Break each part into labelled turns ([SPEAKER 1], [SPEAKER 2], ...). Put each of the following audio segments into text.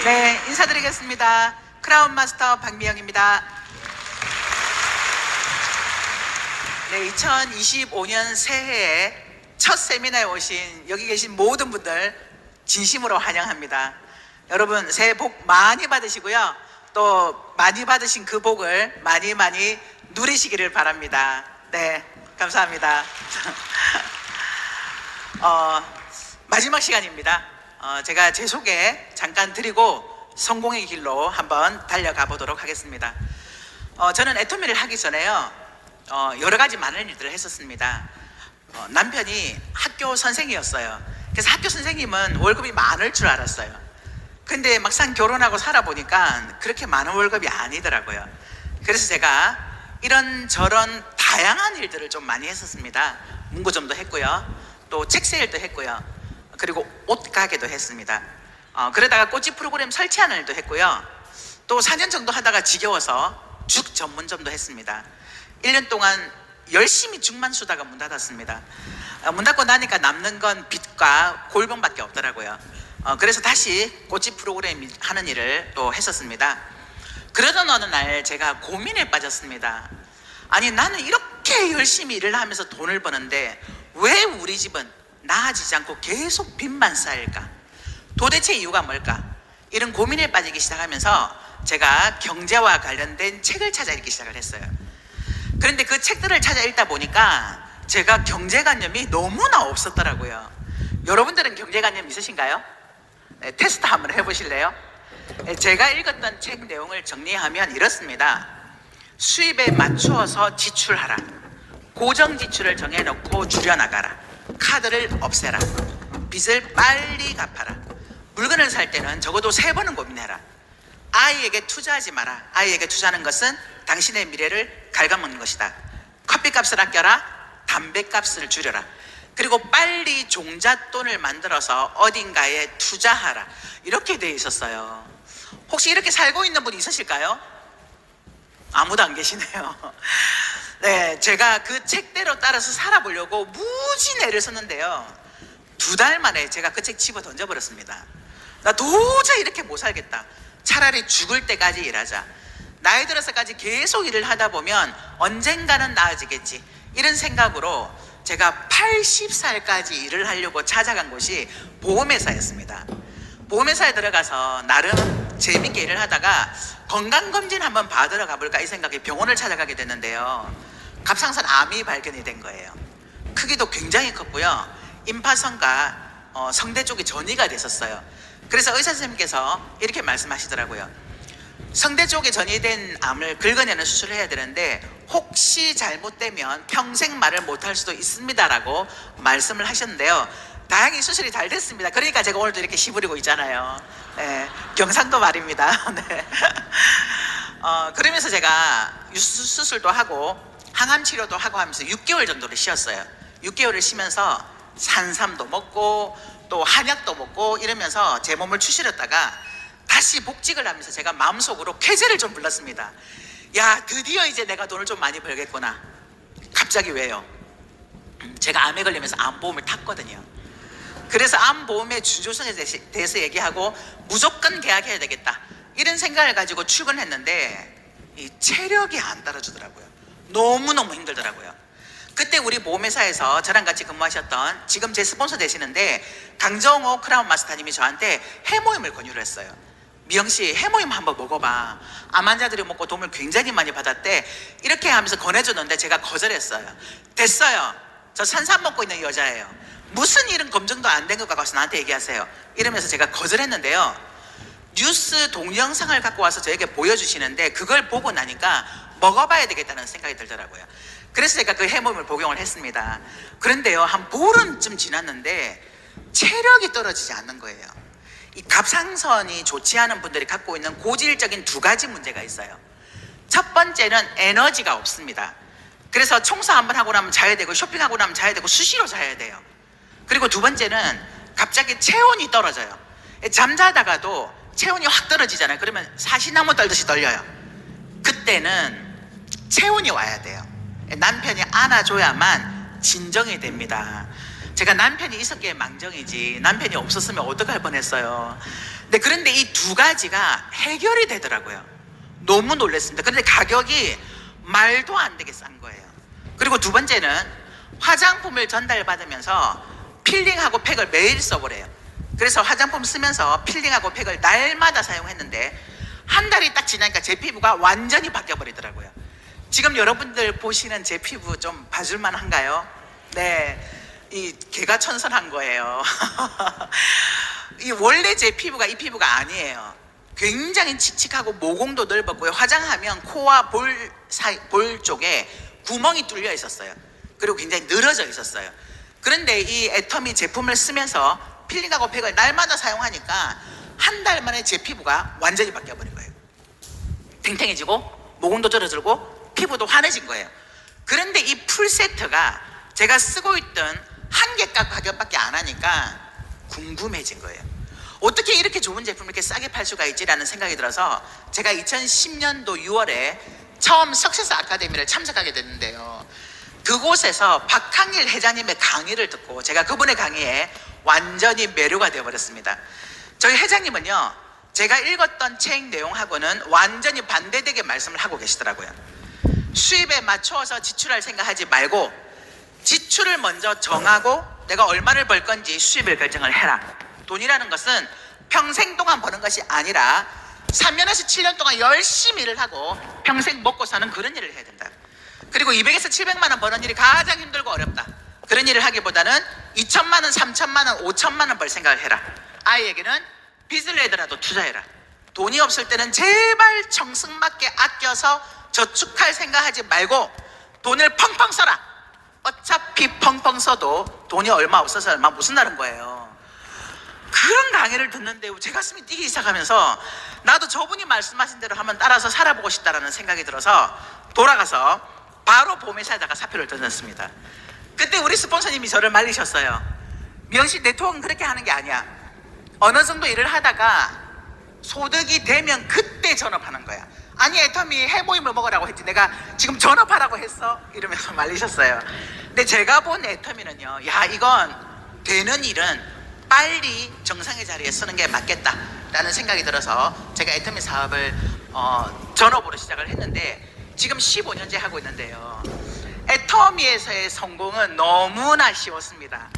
[SPEAKER 1] 네, 인사드리겠습니다. 크라운 마스터 박미영입니다. 네, 2025년 새해에 첫 세미나에 오신 여기 계신 모든 분들 진심으로 환영합니다. 여러분 새해 복 많이 받으시고요. 또 많이 받으신 그 복을 많이 누리시기를 바랍니다. 네, 감사합니다. 마지막 시간입니다. 제가 제 소개 잠깐 드리고 성공의 길로 한번 달려가 보도록 하겠습니다. 저는 애터미를 하기 전에요, 여러 가지 많은 일들을 했었습니다. 남편이 학교 선생이었어요. 그래서 학교 선생님은 월급이 많을 줄 알았어요. 근데 막상 결혼하고 살아보니까 그렇게 많은 월급이 아니더라고요. 그래서 제가 이런저런 다양한 일들을 좀 많이 했었습니다. 문구점도 했고요, 또 책 세일도 했고요, 그리고 옷 가게도 했습니다. 그러다가 꽃집 프로그램 설치하는 일도 했고요, 또 4년 정도 하다가 지겨워서 죽 전문점도 했습니다. 1년 동안 열심히 죽만 수다가 문 닫았습니다. 문 닫고 나니까 남는 건 빚과 골병밖에 없더라고요. 그래서 다시 꽃집 프로그램 하는 일을 또 했었습니다. 그러던 어느 날 제가 고민에 빠졌습니다. 아니, 나는 이렇게 열심히 일을 하면서 돈을 버는데 왜 우리 집은 나아지지 않고 계속 빚만 쌓일까? 도대체 이유가 뭘까? 이런 고민에 빠지기 시작하면서 제가 경제와 관련된 책을 찾아 읽기 시작을 했어요. 그런데 그 책들을 찾아 읽다 보니까 제가 경제관념이 너무나 없었더라고요. 여러분들은 경제관념 있으신가요? 네, 테스트 한번 해보실래요? 네, 제가 읽었던 책 내용을 정리하면 이렇습니다. 수입에 맞추어서 지출하라. 고정 지출을 정해놓고 줄여나가라. 카드를 없애라. 빚을 빨리 갚아라. 물건을 살 때는 적어도 3번은 고민해라. 아이에게 투자하지 마라. 아이에게 투자하는 것은 당신의 미래를 갉아먹는 것이다. 커피값을 아껴라. 담배값을 줄여라. 그리고 빨리 종잣돈을 만들어서 어딘가에 투자하라. 이렇게 되어 있었어요. 혹시 이렇게 살고 있는 분이 있으실까요? 아무도 안 계시네요. 네, 제가 그 책대로 따라서 살아보려고 무지 애를 썼는데요, 2달 만에 제가 그 책 집어 던져버렸습니다. 나 도저히 이렇게 못 살겠다. 차라리 죽을 때까지 일하자. 나이 들어서까지 계속 일을 하다 보면 언젠가는 나아지겠지, 이런 생각으로 제가 80살까지 일을 하려고 찾아간 곳이 보험회사였습니다. 보험회사에 들어가서 나름 재밌게 일을 하다가 건강검진 한번 받으러 가볼까 이 생각에 병원을 찾아가게 됐는데요, 갑상선 암이 발견이 된 거예요. 크기도 굉장히 컸고요, 임파선과 성대 쪽이 전이가 됐었어요. 그래서 의사 선생님께서 이렇게 말씀하시더라고요. 성대 쪽에 전이된 암을 긁어내는 수술을 해야 되는데 혹시 잘못되면 평생 말을 못할 수도 있습니다 라고 말씀을 하셨는데요, 다행히 수술이 잘 됐습니다. 그러니까 제가 오늘도 이렇게 시부리고 있잖아요. 네, 경상도 말입니다. 네. 그러면서 제가 수술도 하고 항암 치료도 하고 하면서 6개월 정도를 쉬었어요. 6개월을 쉬면서 산삼도 먹고 또 한약도 먹고 이러면서 제 몸을 추스렸다가 다시 복직을 하면서 제가 마음속으로 쾌재를 좀 불렀습니다. 야, 드디어 이제 내가 돈을 좀 많이 벌겠구나. 갑자기 왜요? 제가 암에 걸리면서 암보험을 탔거든요. 그래서 암보험의 준조성에 대해서 얘기하고 무조건 계약해야 되겠다, 이런 생각을 가지고 출근했는데 이 체력이 안 따라주더라고요. 너무너무 힘들더라고요. 그때 우리 보험회사에서 저랑 같이 근무하셨던 지금 제 스폰서 되시는데 강정호 크라운 마스터님이 저한테 해모임을 권유를 했어요. 미영씨, 해모임 한번 먹어봐. 암 환자들이 먹고 도움을 굉장히 많이 받았대. 이렇게 하면서 권해줬는데 제가 거절했어요. 됐어요, 저 산삼 먹고 있는 여자예요. 무슨 일은 검증도 안 된 것 같아서 나한테 얘기하세요. 이러면서 제가 거절했는데요, 뉴스 동영상을 갖고 와서 저에게 보여주시는데 그걸 보고 나니까 먹어봐야 되겠다는 생각이 들더라고요. 그래서 제가 그 해모임을 복용을 했습니다. 그런데요, 한 보름쯤 지났는데 체력이 떨어지지 않는 거예요. 이 갑상선이 좋지 않은 분들이 갖고 있는 고질적인 2가지 문제가 있어요. 첫 번째는 에너지가 없습니다. 그래서 청소 한번 하고 나면 자야 되고 쇼핑하고 나면 자야 되고 수시로 자야 돼요. 그리고 2번째는 갑자기 체온이 떨어져요. 잠자다가도 체온이 확 떨어지잖아요. 그러면 사시나무 떨듯이 떨려요. 그때는 체온이 와야 돼요. 남편이 안아줘야만 진정이 됩니다. 제가 남편이 있었기에 망정이지 남편이 없었으면 어떡할 뻔했어요. 네, 그런데 이 두 가지가 해결이 되더라고요. 너무 놀랐습니다. 그런데 가격이 말도 안 되게 싼 거예요. 그리고 두 번째는 화장품을 전달받으면서 필링하고 팩을 매일 써보래요. 그래서 화장품 쓰면서 필링하고 팩을 날마다 사용했는데 한 달이 딱 지나니까 제 피부가 완전히 바뀌어버리더라고요. 지금 여러분들 보시는 제 피부 좀 봐줄만 한가요? 네, 이 개가 천선한 거예요. 이 원래 제 피부가 이 피부가 아니에요. 굉장히 칙칙하고 모공도 넓었고요. 화장하면 코와 볼 쪽에 구멍이 뚫려 있었어요. 그리고 굉장히 늘어져 있었어요. 그런데 이 애터미 제품을 쓰면서 필링하고 팩을 날마다 사용하니까 한 달 만에 제 피부가 완전히 바뀌어버린 거예요. 탱탱해지고 모공도 줄어들고 피부도 환해진 거예요. 그런데 이 풀세트가 제가 쓰고 있던 한 개값 가격밖에 안 하니까 궁금해진 거예요. 어떻게 이렇게 좋은 제품을 이렇게 싸게 팔 수가 있지라는 생각이 들어서 제가 2010년도 6월에 처음 석세스 아카데미를 참석하게 됐는데요. 그곳에서 박항일 회장님의 강의를 듣고 제가 그분의 강의에 완전히 매료가 되어버렸습니다. 저희 회장님은요, 제가 읽었던 책 내용하고는 완전히 반대되게 말씀을 하고 계시더라고요. 수입에 맞추어서 지출할 생각하지 말고 지출을 먼저 정하고 내가 얼마를 벌 건지 수입을 결정을 해라. 돈이라는 것은 평생 동안 버는 것이 아니라 3년에서 7년 동안 열심히 일을 하고 평생 먹고 사는 그런 일을 해야 된다. 그리고 200에서 700만 원 버는 일이 가장 힘들고 어렵다. 그런 일을 하기보다는 2천만 원, 3천만 원, 5천만 원 벌 생각을 해라. 아이에게는 빚을 내더라도 투자해라. 돈이 없을 때는 제발 정승맞게 아껴서 저축할 생각하지 말고 돈을 펑펑 써라. 어차피 펑펑 써도 돈이 얼마 없어서 얼마 무슨 다른 거예요. 그런 강의를 듣는데 제 가슴이 뛰기 시작하면서 나도 저분이 말씀하신 대로 한번 따라서 살아보고 싶다라는 생각이 들어서 돌아가서 바로 보메사에다가 사표를 던졌습니다. 그때 우리 스폰서님이 저를 말리셨어요. 미영씨, 네트워크는 그렇게 하는 게 아니야. 어느 정도 일을 하다가 소득이 되면 그때 전업하는 거야. 아니, 애터미 해모임을 먹으라고 했지 내가 지금 전업하라고 했어? 이러면서 말리셨어요. 근데 제가 본 애터미는요, 야, 이건 되는 일은 빨리 정상의 자리에 서는 게 맞겠다라는 생각이 들어서 제가 애터미 사업을 전업으로 시작을 했는데 지금 15년째 하고 있는데요. 애터미에서의 성공은 너무나 쉬웠습니다.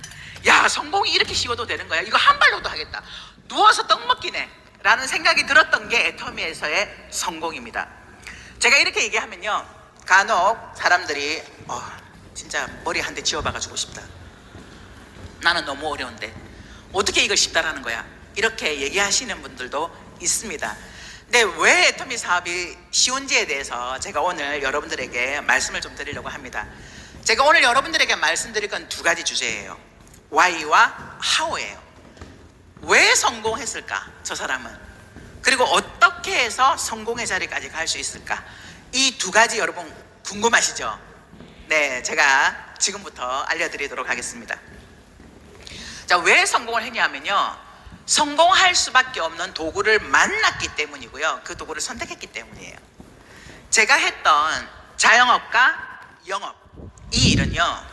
[SPEAKER 1] 야, 성공이 이렇게 쉬워도 되는 거야? 이거 한 발로도 하겠다. 누워서 떡 먹기네 라는 생각이 들었던 게 애터미에서의 성공입니다. 제가 이렇게 얘기하면요, 간혹 사람들이 진짜 머리 한 대 쥐어박아주고 싶다. 나는 너무 어려운데 어떻게 이걸 쉽다라는 거야? 이렇게 얘기하시는 분들도 있습니다. 근데 왜 애터미 사업이 쉬운지에 대해서 제가 오늘 여러분들에게 말씀을 좀 드리려고 합니다. 제가 오늘 여러분들에게 말씀드릴 건 두 가지 주제예요. Why와 How예요. 왜 성공했을까, 저 사람은? 그리고 어떻게 해서 성공의 자리까지 갈 수 있을까? 이 두 가지 여러분 궁금하시죠? 네, 제가 지금부터 알려드리도록 하겠습니다. 자, 왜 성공을 했냐면요, 성공할 수밖에 없는 도구를 만났기 때문이고요, 그 도구를 선택했기 때문이에요. 제가 했던 자영업과 영업, 이 일은요,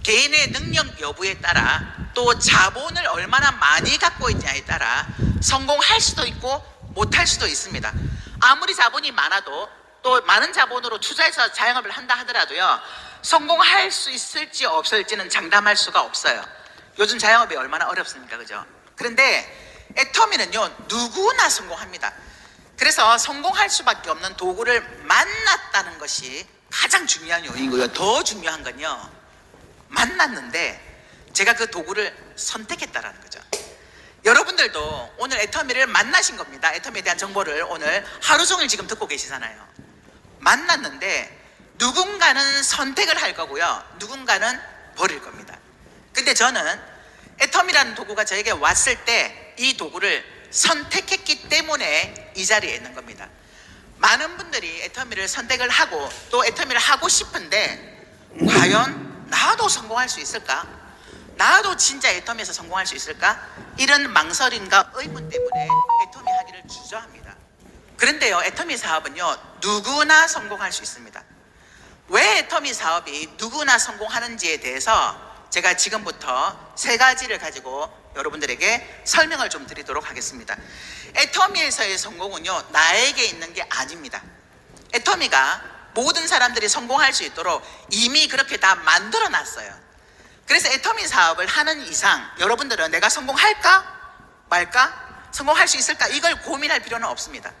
[SPEAKER 1] 개인의 능력 여부에 따라 또 자본을 얼마나 많이 갖고 있냐에 따라 성공할 수도 있고 못할 수도 있습니다. 아무리 자본이 많아도 또 많은 자본으로 투자해서 자영업을 한다 하더라도요, 성공할 수 있을지 없을지는 장담할 수가 없어요. 요즘 자영업이 얼마나 어렵습니까, 그죠? 그런데 애터미는요, 누구나 성공합니다. 그래서 성공할 수밖에 없는 도구를 만났다는 것이 가장 중요한 요인이고요. 더 중요한 건요, 만났는데 제가 그 도구를 선택했다라는 거죠. 여러분들도 오늘 애터미를 만나신 겁니다. 애터미에 대한 정보를 오늘 하루 종일 지금 듣고 계시잖아요. 만났는데 누군가는 선택을 할 거고요, 누군가는 버릴 겁니다. 근데 저는 애터미라는 도구가 저에게 왔을 때 이 도구를 선택했기 때문에 이 자리에 있는 겁니다. 많은 분들이 애터미를 선택을 하고 또 애터미를 하고 싶은데 과연 나도 성공할 수 있을까? 나도 진짜 애터미에서 성공할 수 있을까? 이런 망설임과 의문 때문에 애터미 하기를 주저합니다. 그런데요, 애터미 사업은요, 누구나 성공할 수 있습니다. 왜 애터미 사업이 누구나 성공하는지에 대해서 제가 지금부터 세 가지를 가지고 여러분들에게 설명을 좀 드리도록 하겠습니다. 애터미에서의 성공은요, 나에게 있는 게 아닙니다. 애터미가 모든 사람들이 성공할 수 있도록 이미 그렇게 다 만들어 놨어요. 그래서 애터미 사업을 하는 이상 여러분들은 내가 성공할까 말까, 성공할 수 있을까, 이걸 고민할 필요는 없습니다.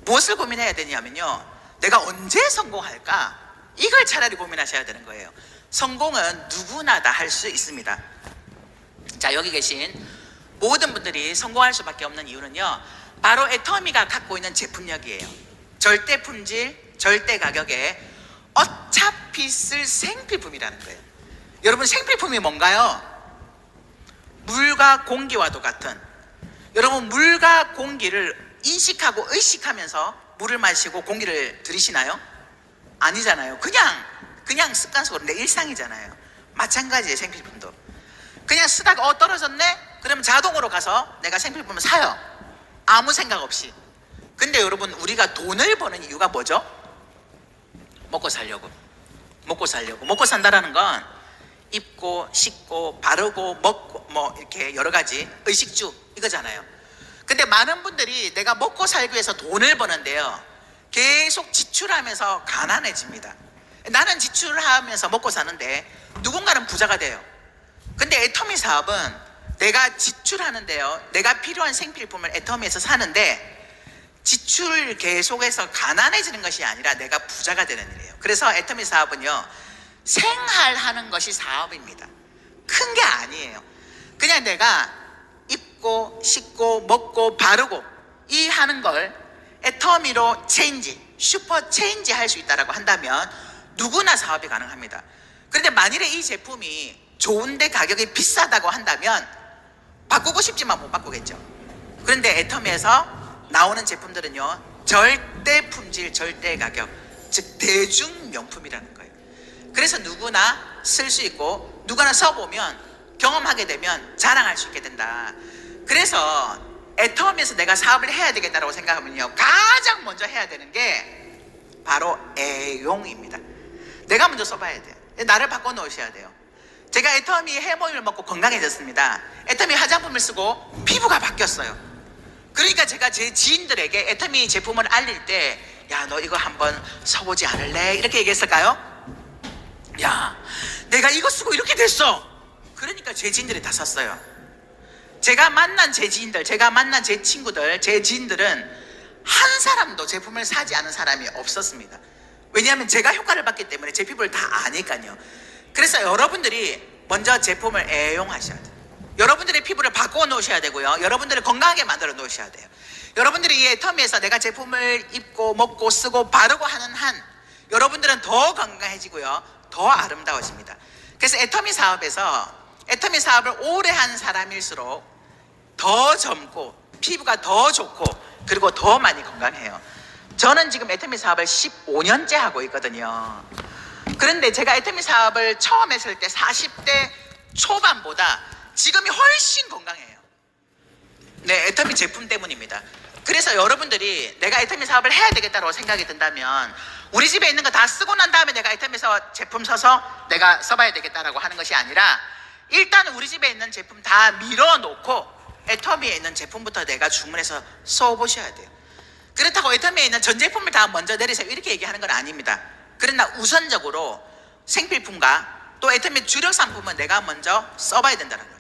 [SPEAKER 1] 무엇을 고민해야 되냐면요, 내가 언제 성공할까, 이걸 차라리 고민하셔야 되는 거예요. 성공은 누구나 다 할 수 있습니다. 자, 여기 계신 모든 분들이 성공할 수밖에 없는 이유는요, 바로 애터미가 갖고 있는 제품력이에요. 절대 품질, 절대 가격에 어차피 쓸 생필품이라는 거예요. 여러분, 생필품이 뭔가요? 물과 공기와도 같은, 여러분, 물과 공기를 인식하고 의식하면서 물을 마시고 공기를 들이시나요? 아니잖아요. 그냥 습관적으로 내 일상이잖아요. 마찬가지예요. 생필품도 그냥 쓰다가 떨어졌네? 그러면 자동으로 가서 내가 생필품을 사요. 아무 생각 없이. 근데 여러분, 우리가 돈을 버는 이유가 뭐죠? 먹고 살려고. 먹고 산다라는 건 입고 씻고 바르고 먹고 뭐 이렇게 여러 가지 의식주 이거잖아요. 근데 많은 분들이 내가 먹고 살기 위해서 돈을 버는데요, 계속 지출하면서 가난해집니다. 나는 지출하면서 먹고 사는데 누군가는 부자가 돼요. 근데 애터미 사업은 내가 지출하는데요, 내가 필요한 생필품을 애터미에서 사는데 지출 계속해서 가난해지는 것이 아니라 내가 부자가 되는 일이에요. 그래서 애터미 사업은요, 생활하는 것이 사업입니다. 큰 게 아니에요. 그냥 내가 입고 씻고 먹고 바르고 이 하는 걸 애터미로 체인지, 슈퍼 체인지 할 수 있다고 한다면 누구나 사업이 가능합니다. 그런데 만일에 이 제품이 좋은데 가격이 비싸다고 한다면 바꾸고 싶지만 못 바꾸겠죠. 그런데 애터미에서 나오는 제품들은요, 절대 품질, 절대 가격, 즉 대중 명품이라는 거예요. 그래서 누구나 쓸 수 있고 누구나 써보면 경험하게 되면 자랑할 수 있게 된다. 그래서 애터미에서 내가 사업을 해야 되겠다고 생각하면요, 가장 먼저 해야 되는 게 바로 애용입니다. 내가 먼저 써봐야 돼요. 나를 바꿔놓으셔야 돼요. 제가 애터미 해모임을 먹고 건강해졌습니다. 애터미 화장품을 쓰고 피부가 바뀌었어요. 그러니까 제가 제 지인들에게 애터미 제품을 알릴 때, 야, 너 이거 한번 써보지 않을래? 이렇게 얘기했을까요? 야, 내가 이거 쓰고 이렇게 됐어. 그러니까 제 지인들이 다 샀어요. 제가 만난 제 지인들, 제가 만난 제 친구들, 제 지인들은 한 사람도 제품을 사지 않은 사람이 없었습니다. 왜냐하면 제가 효과를 봤기 때문에 제 피부를 다 아니까요. 그래서 여러분들이 먼저 제품을 애용하셔야 돼요. 여러분들의 피부를 바꿔 놓으셔야 되고요, 여러분들을 건강하게 만들어 놓으셔야 돼요. 여러분들이 이 애터미에서 내가 제품을 입고 먹고 쓰고 바르고 하는 한 여러분들은 더 건강해지고요, 더 아름다워집니다. 그래서 애터미 사업을 오래 한 사람일수록 더 젊고 피부가 더 좋고 그리고 더 많이 건강해요. 저는 지금 애터미 사업을 15년째 하고 있거든요. 그런데 제가 애터미 사업을 처음 했을 때 40대 초반보다 지금이 훨씬 건강해요. 네, 애터미 제품 때문입니다. 그래서 여러분들이 내가 애터미 사업을 해야 되겠다고 생각이 든다면 우리 집에 있는 거 다 쓰고 난 다음에 내가 애터미에서 제품 사서 내가 써봐야 되겠다라고 하는 것이 아니라, 일단 우리 집에 있는 제품 다 밀어놓고 애터미에 있는 제품부터 내가 주문해서 써보셔야 돼요. 그렇다고 애터미에 있는 전 제품을 다 먼저 내리세요 이렇게 얘기하는 건 아닙니다. 그러나 우선적으로 생필품과 또 애터미 주력 상품은 내가 먼저 써봐야 된다는 거예요.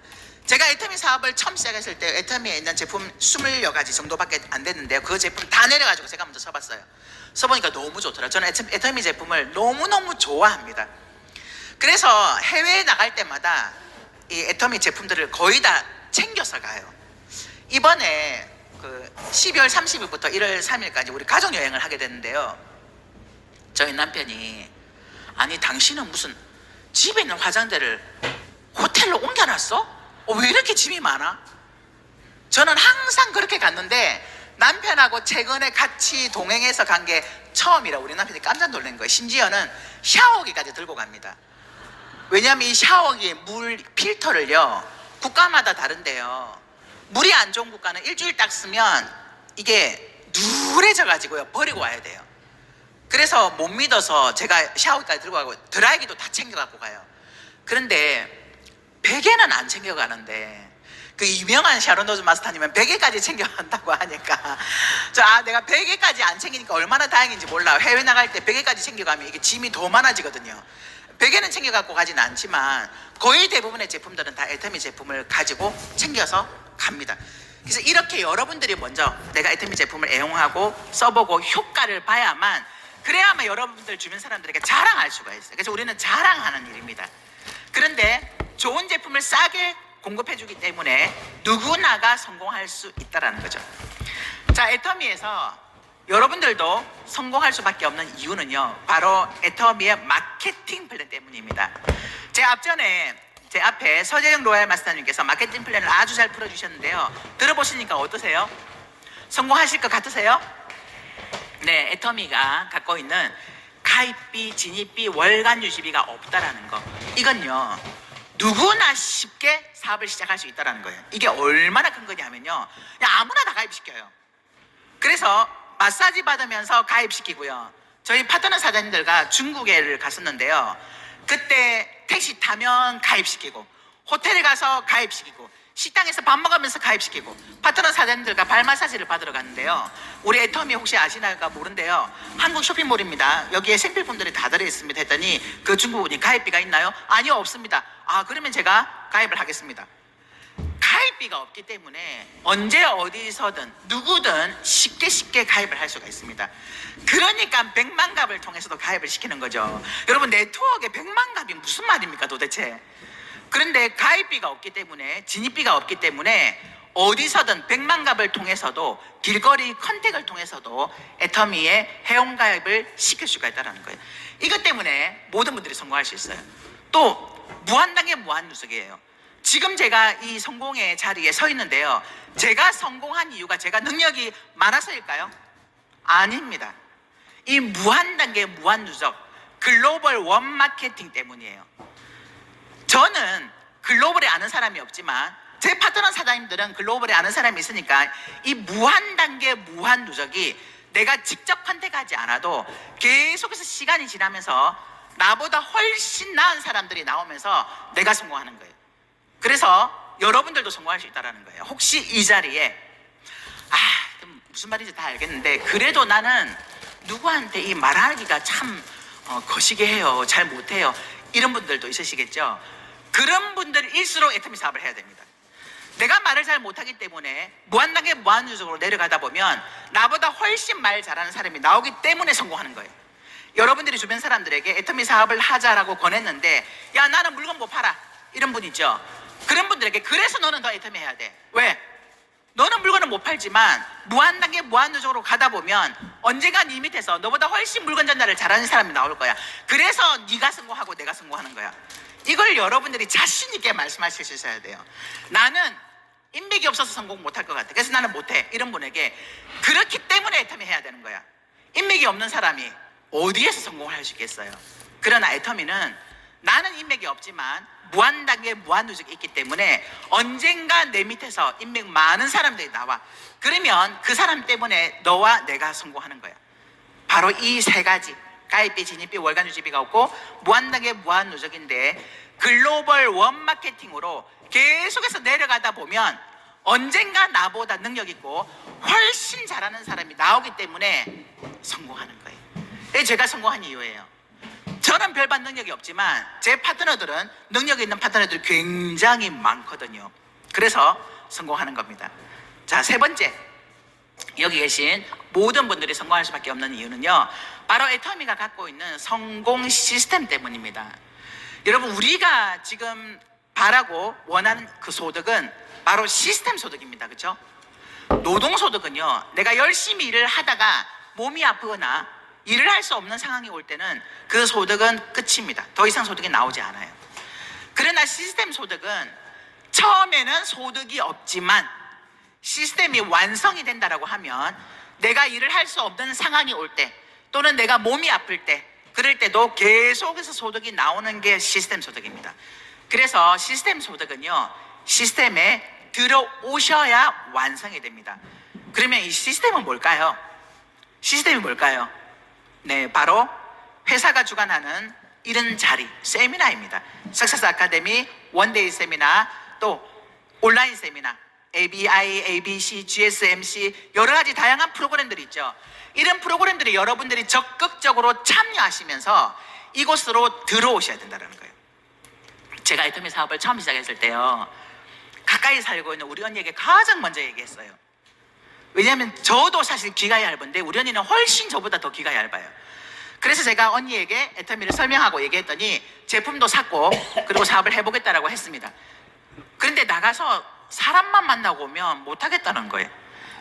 [SPEAKER 1] 제가 애터미 사업을 처음 시작했을 때 애터미에 있는 제품 20여 가지 정도밖에 안 됐는데요, 그 제품 다 내려가지고 제가 먼저 써봤어요. 써보니까 너무 좋더라고요. 저는 애터미 제품을 너무너무 좋아합니다. 그래서 해외에 나갈 때마다 이 애터미 제품들을 거의 다 챙겨서 가요. 이번에 그 12월 30일부터 1월 3일까지 우리 가족여행을 하게 됐는데요, 저희 남편이, 아니 당신은 무슨 집에 있는 화장대를 호텔로 옮겨놨어? 왜 이렇게 짐이 많아? 저는 항상 그렇게 갔는데 남편하고 최근에 같이 동행해서 간 게 처음이라 우리 남편이 깜짝 놀란 거예요. 심지어는 샤워기까지 들고 갑니다. 왜냐하면 이 샤워기 물 필터를요, 국가마다 다른데요, 물이 안 좋은 국가는 일주일 딱 쓰면 이게 누래져 가지고요 버리고 와야 돼요. 그래서 못 믿어서 제가 샤워기까지 들고 가고 드라이기도 다 챙겨 갖고 가요. 그런데 베개는 안 챙겨 가는데 그 유명한 샤론 노즈 마스터님은 베개까지 챙겨간다고 하니까 내가 베개까지 안 챙기니까 얼마나 다행인지 몰라요. 해외 나갈 때 베개까지 챙겨가면 이게 짐이 더 많아지거든요. 베개는 챙겨갖고 가지는 않지만 거의 대부분의 제품들은 다 애터미 제품을 가지고 챙겨서 갑니다. 그래서 이렇게 여러분들이 먼저 내가 애터미 제품을 애용하고 써보고 효과를 봐야만, 그래야만 여러분들 주변 사람들에게 자랑할 수가 있어요. 그래서 우리는 자랑하는 일입니다. 그런데 좋은 제품을 싸게 공급해주기 때문에 누구나가 성공할 수 있다는 거죠. 자, 애터미에서 여러분들도 성공할 수밖에 없는 이유는요, 바로 애터미의 마케팅 플랜 때문입니다. 제 앞에 서재영 로얄 마스터님께서 마케팅 플랜을 아주 잘 풀어주셨는데요, 들어보시니까 어떠세요? 성공하실 것 같으세요? 네, 애터미가 갖고 있는 가입비, 진입비, 월간 유지비가 없다라는 거, 이건요 누구나 쉽게 사업을 시작할 수 있다는 거예요. 이게 얼마나 큰 거냐면요, 그냥 아무나 다 가입시켜요. 그래서 마사지 받으면서 가입시키고요. 저희 파트너 사장님들과 중국에를 갔었는데요, 그때 택시 타면 가입시키고, 호텔에 가서 가입시키고, 식당에서 밥 먹으면서 가입시키고, 파트너 사장님들과 발 마사지를 받으러 갔는데요, 우리 애터미 혹시 아시나요? 모른대요. 한국 쇼핑몰입니다. 여기에 생필품들이 다 들어있습니다 했더니 그 중국분이 가입비가 있나요? 아니요, 없습니다. 그러면 제가 가입을 하겠습니다. 가입비가 없기 때문에 언제 어디서든 누구든 쉽게 가입을 할 수가 있습니다. 그러니까 백만갑을 통해서도 가입을 시키는 거죠. 여러분, 네트워크에 백만갑이 무슨 말입니까 도대체? 그런데 가입비가 없기 때문에, 진입비가 없기 때문에 어디서든 백만갑을 통해서도, 길거리 컨택을 통해서도 애터미의 회원가입을 시킬 수가 있다는 거예요. 이것 때문에 모든 분들이 성공할 수 있어요. 또 무한단계 무한누적이에요. 지금 제가 이 성공의 자리에 서 있는데요, 제가 성공한 이유가 제가 능력이 많아서일까요? 아닙니다. 이 무한단계 무한누적 글로벌 원마케팅 때문이에요. 저는 글로벌에 아는 사람이 없지만 제 파트너 사장님들은 글로벌에 아는 사람이 있으니까 이 무한단계 무한누적이 내가 직접 컨택하지 않아도 계속해서 시간이 지나면서 나보다 훨씬 나은 사람들이 나오면서 내가 성공하는 거예요. 그래서 여러분들도 성공할 수 있다는 거예요. 혹시 이 자리에 무슨 말인지 다 알겠는데 그래도 나는 누구한테 이 말하기가 참 거시기해요, 잘 못해요, 이런 분들도 있으시겠죠. 그런 분들일수록 애터미 사업을 해야 됩니다. 내가 말을 잘 못하기 때문에 무한단계 무한누적으로 내려가다 보면 나보다 훨씬 말 잘하는 사람이 나오기 때문에 성공하는 거예요. 여러분들이 주변 사람들에게 애터미 사업을 하자라고 권했는데, 야, 나는 물건 못 팔아, 이런 분 있죠. 그런 분들에게 그래서 너는 더 애터미 해야 돼. 왜? 너는 물건을 못 팔지만 무한단계 무한누적으로 가다 보면 언젠가 네 밑에서 너보다 훨씬 물건 전달을 잘하는 사람이 나올 거야. 그래서 네가 성공하고 내가 성공하는 거야. 이걸 여러분들이 자신 있게 말씀하실 수 있어야 돼요. 나는 인맥이 없어서 성공 못할 것 같아, 그래서 나는 못해, 이런 분에게 그렇기 때문에 애터미 해야 되는 거야. 인맥이 없는 사람이 어디에서 성공을 할 수 있겠어요? 그러나 애터미는 나는 인맥이 없지만 무한단계 무한누적이 있기 때문에 언젠가 내 밑에서 인맥 많은 사람들이 나와. 그러면 그 사람 때문에 너와 내가 성공하는 거야. 바로 이 세 가지, 가입비, 진입비, 월간 유지비가 없고 무한단계 무한누적인데, 글로벌 원마케팅으로 계속해서 내려가다 보면 언젠가 나보다 능력 있고 훨씬 잘하는 사람이 나오기 때문에 성공하는 거예요. 이게 제가 성공한 이유예요. 저는 별반 능력이 없지만 제 파트너들은, 능력 있는 파트너들이 굉장히 많거든요. 그래서 성공하는 겁니다. 자, 세 번째, 여기 계신 모든 분들이 성공할 수밖에 없는 이유는요, 바로 애터미가 갖고 있는 성공 시스템 때문입니다. 여러분, 우리가 지금 바라고 원하는 그 소득은 바로 시스템 소득입니다. 그렇죠? 노동소득은요, 내가 열심히 일을 하다가 몸이 아프거나 일을 할 수 없는 상황이 올 때는 그 소득은 끝입니다. 더 이상 소득이 나오지 않아요. 그러나 시스템 소득은 처음에는 소득이 없지만 시스템이 완성이 된다라고 하면 내가 일을 할 수 없는 상황이 올 때, 또는 내가 몸이 아플 때, 그럴 때도 계속해서 소득이 나오는 게 시스템 소득입니다. 그래서 시스템 소득은요, 시스템에 들어오셔야 완성이 됩니다. 그러면 이 시스템은 뭘까요? 시스템이 뭘까요? 네, 바로 회사가 주관하는 이런 자리, 세미나입니다. 석세스 아카데미, 원데이 세미나, 또 온라인 세미나, ABI, ABC, GSMC 여러 가지 다양한 프로그램들이 있죠. 이런 프로그램들이 여러분들이 적극적으로 참여하시면서 이곳으로 들어오셔야 된다는 거예요. 제가 애터미 사업을 처음 시작했을 때요, 가까이 살고 있는 우리 언니에게 가장 먼저 얘기했어요. 왜냐하면 저도 사실 귀가 얇은데 우리 언니는 훨씬 저보다 더 귀가 얇아요. 그래서 제가 언니에게 애터미를 설명하고 얘기했더니 제품도 샀고 그리고 사업을 해보겠다라고 했습니다. 그런데 나가서 사람만 만나고 오면 못하겠다는 거예요.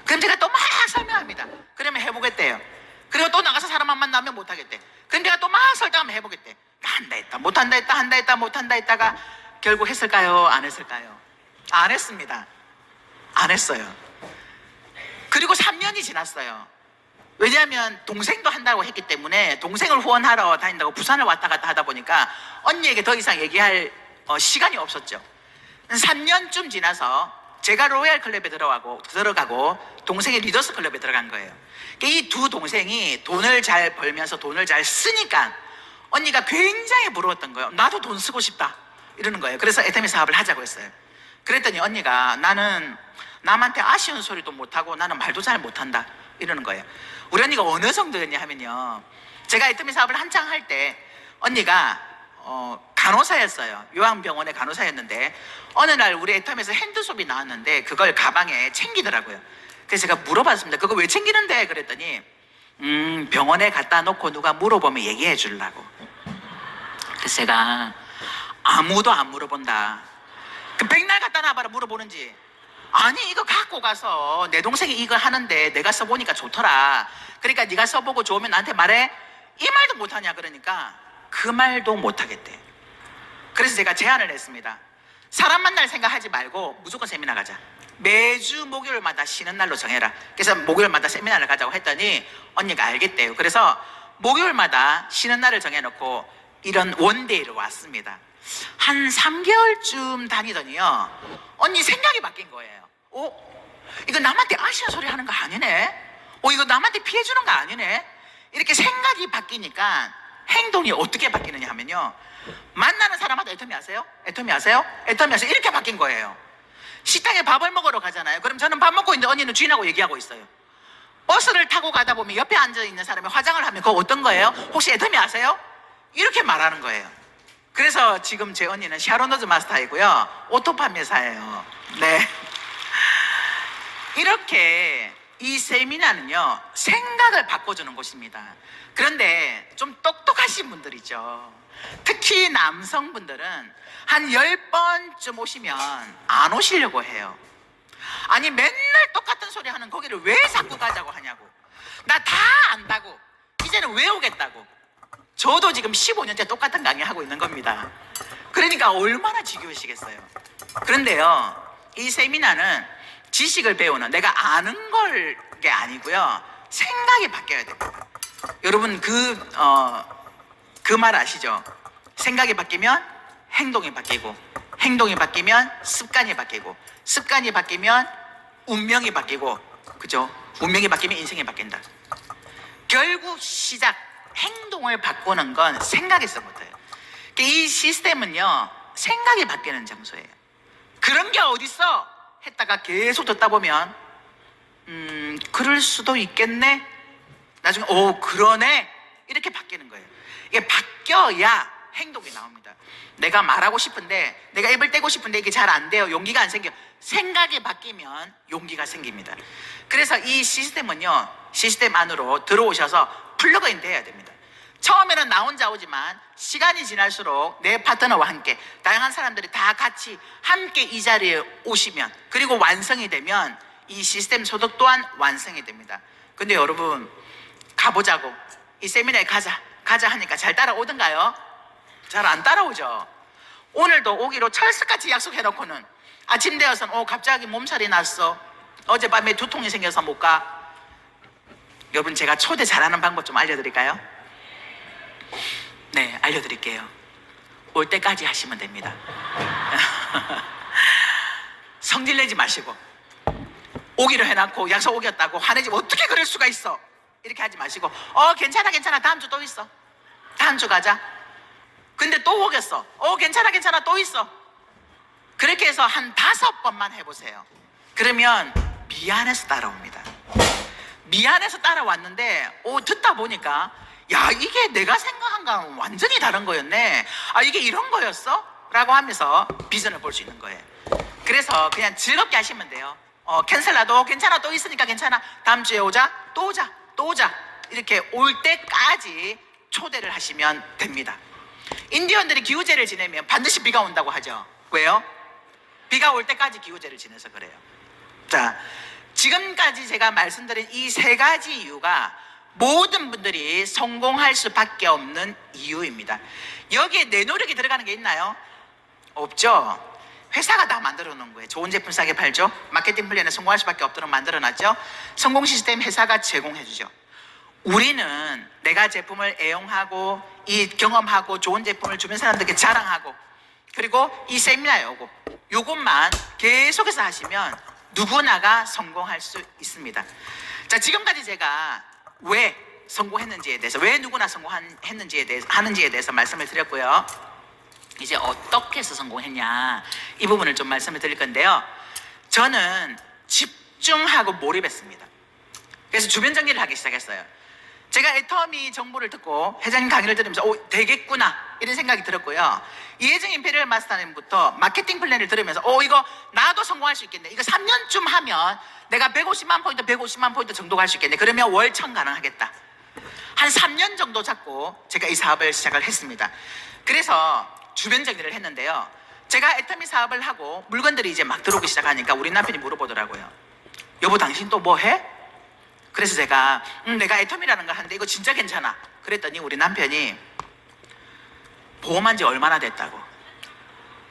[SPEAKER 1] 그럼 제가 또 막 설명합니다. 그러면 해보겠대요. 그리고 또 나가서 사람만 만나면 못하겠대. 그럼 제가 또 막 설득하면 해보겠대. 한다 했다 못한다 했다 한다 했다 못한다 했다가 결국 했을까요? 안 했을까요? 안 했습니다. 안 했어요. 그리고 3년이 지났어요. 왜냐하면 동생도 한다고 했기 때문에 동생을 후원하러 다닌다고 부산을 왔다 갔다 하다 보니까 언니에게 더 이상 얘기할 시간이 없었죠. 3년쯤 지나서 제가 로얄 클럽에 들어가고 동생이 리더스 클럽에 들어간 거예요. 이 두 동생이 돈을 잘 벌면서 돈을 잘 쓰니까 언니가 굉장히 부러웠던 거예요. 나도 돈 쓰고 싶다 이러는 거예요. 그래서 애터미 사업을 하자고 했어요. 그랬더니 언니가 나는 남한테 아쉬운 소리도 못하고 나는 말도 잘 못한다 이러는 거예요. 우리 언니가 어느 정도였냐 하면요, 제가 애터미 사업을 한창 할 때 언니가 간호사였어요. 요양병원의 간호사였는데 어느 날 우리 애터미에서 핸드소비 나왔는데 그걸 가방에 챙기더라고요. 그래서 제가 물어봤습니다. 그거 왜 챙기는데? 그랬더니 병원에 갖다 놓고 누가 물어보면 얘기해 주려고. 그래서 제가 아무도 안 물어본다. 그 백날 갖다 놔봐라 물어보는지. 아니 이거 갖고 가서 내 동생이 이거 하는데 내가 써보니까 좋더라. 그러니까 네가 써보고 좋으면 나한테 말해. 이 말도 못하냐. 그러니까 그 말도 못하겠대. 그래서 제가 제안을 했습니다. 사람 만날 생각하지 말고 무조건 세미나 가자. 매주 목요일마다 쉬는 날로 정해라. 그래서 목요일마다 세미나를 가자고 했더니 언니가 알겠대요. 그래서 목요일마다 쉬는 날을 정해놓고 이런 원데이를 왔습니다. 한 3개월쯤 다니더니요, 언니 생각이 바뀐 거예요. 이거 남한테 아쉬운 소리 하는 거 아니네. 이거 남한테 피해주는 거 아니네. 이렇게 생각이 바뀌니까 행동이 어떻게 바뀌느냐 하면요, 만나는 사람마다 애터미 아세요? 애터미 아세요? 애터미 아세요? 이렇게 바뀐 거예요. 식당에 밥을 먹으러 가잖아요. 그럼 저는 밥 먹고 있는데 언니는 주인하고 얘기하고 있어요. 버스를 타고 가다 보면 옆에 앉아있는 사람이 화장을 하면 그거 어떤 거예요? 혹시 애터미 아세요? 이렇게 말하는 거예요. 그래서 지금 제 언니는 샤론너즈 마스터이고요, 오토 판매사예요. 네. 이렇게 이 세미나는요, 생각을 바꿔주는 곳입니다. 그런데 좀 똑똑하신 분들이죠. 특히 남성분들은 한 10번쯤 오시면 안 오시려고 해요. 아니 맨날 똑같은 소리 하는 거기를 왜 자꾸 가자고 하냐고. 나 다 안다고. 이제는 왜 오겠다고. 저도 지금 15년째 똑같은 강의 하고 있는 겁니다. 그러니까 얼마나 지겨우시겠어요. 그런데요, 이 세미나는 지식을 배우는, 내가 아는 걸 게 아니고요, 생각이 바뀌어야 됩니다. 여러분 그 말 아시죠? 생각이 바뀌면 행동이 바뀌고, 행동이 바뀌면 습관이 바뀌고, 습관이 바뀌면 운명이 바뀌고, 그죠? 운명이 바뀌면 인생이 바뀐다. 결국 시작, 행동을 바꾸는 건 생각에서부터예요. 이 시스템은요, 생각이 바뀌는 장소예요. 그런 게 어딨어? 했다가 계속 듣다 보면 그럴 수도 있겠네. 나중에 그러네. 이렇게 바뀌는 거예요. 이게 바뀌어야 행동이 나옵니다. 내가 말하고 싶은데, 내가 입을 떼고 싶은데 이게 잘 안 돼요. 용기가 안 생겨요. 생각이 바뀌면 용기가 생깁니다. 그래서 이 시스템은요, 시스템 안으로 들어오셔서 플러그인 돼야 됩니다. 처음에는 나 혼자 오지만 시간이 지날수록 내 파트너와 함께 다양한 사람들이 다 같이 함께 이 자리에 오시면, 그리고 완성이 되면 이 시스템 소득 또한 완성이 됩니다. 근데 여러분, 가보자고, 이 세미나에 가자 하니까 잘 따라오던가요? 잘 안 따라오죠. 오늘도 오기로 철석같이 약속해놓고는 아침 되어서는 갑자기 몸살이 났어, 어젯밤에 두통이 생겨서 못 가. 여러분, 제가 초대 잘하는 방법 좀 알려드릴까요? 네, 알려드릴게요. 올 때까지 하시면 됩니다. 성질내지 마시고, 오기로 해놨고 약속 오겼다고 화내지, 어떻게 그럴 수가 있어, 이렇게 하지 마시고, 괜찮아 다음 주 또 있어, 다음 주 가자. 근데 또 오겠어. 괜찮아 또 있어. 그렇게 해서 한 5번만 해보세요. 그러면 미안해서 따라옵니다. 미안해서 따라왔는데 듣다 보니까 야, 이게 내가 생각한 거랑 완전히 다른 거였네. 아, 이게 이런 거였어? 라고 하면서 비전을 볼 수 있는 거예요. 그래서 그냥 즐겁게 하시면 돼요. 캔슬라도 괜찮아, 또 있으니까 괜찮아, 다음 주에 오자, 또 오자, 또 오자, 이렇게 올 때까지 초대를 하시면 됩니다. 인디언들이 기우제를 지내면 반드시 비가 온다고 하죠. 왜요? 비가 올 때까지 기우제를 지내서 그래요. 자, 지금까지 제가 말씀드린 이 3가지 이유가 모든 분들이 성공할 수밖에 없는 이유입니다. 여기에 내 노력이 들어가는 게 있나요? 없죠. 회사가 다 만들어 놓은 거예요. 좋은 제품 싸게 팔죠. 마케팅 플랜에 성공할 수밖에 없도록 만들어 놨죠. 성공 시스템 회사가 제공해 주죠. 우리는 내가 제품을 애용하고 이 경험하고 좋은 제품을 주변 사람들에게 자랑하고 그리고 이 세미나에 오고 요것만 계속해서 하시면 누구나가 성공할 수 있습니다. 자, 지금까지 제가 왜 성공했는지에 대해서, 왜 누구나 성공했는지에 대해서, 하는지에 대해서 말씀을 드렸고요. 이제 어떻게 해서 성공했냐, 이 부분을 좀 말씀을 드릴 건데요. 저는 집중하고 몰입했습니다. 그래서 주변 정리를 하기 시작했어요. 제가 애터미 정보를 듣고 회장님 강의를 들으면서 되겠구나 이런 생각이 들었고요. 이혜정 임페리얼 마스터님부터 마케팅 플랜을 들으면서 이거 나도 성공할 수 있겠네. 이거 3년쯤 하면 내가 150만 포인트 정도 갈 수 있겠네. 그러면 월천 가능하겠다. 한 3년 정도 잡고 제가 이 사업을 시작을 했습니다. 그래서 주변 정리를 했는데요. 제가 애터미 사업을 하고 물건들이 이제 막 들어오기 시작하니까 우리 남편이 물어보더라고요. 여보, 당신 또 뭐 해? 그래서 제가 내가 애터미라는 걸 하는데 이거 진짜 괜찮아. 그랬더니 우리 남편이 보험한 지 얼마나 됐다고.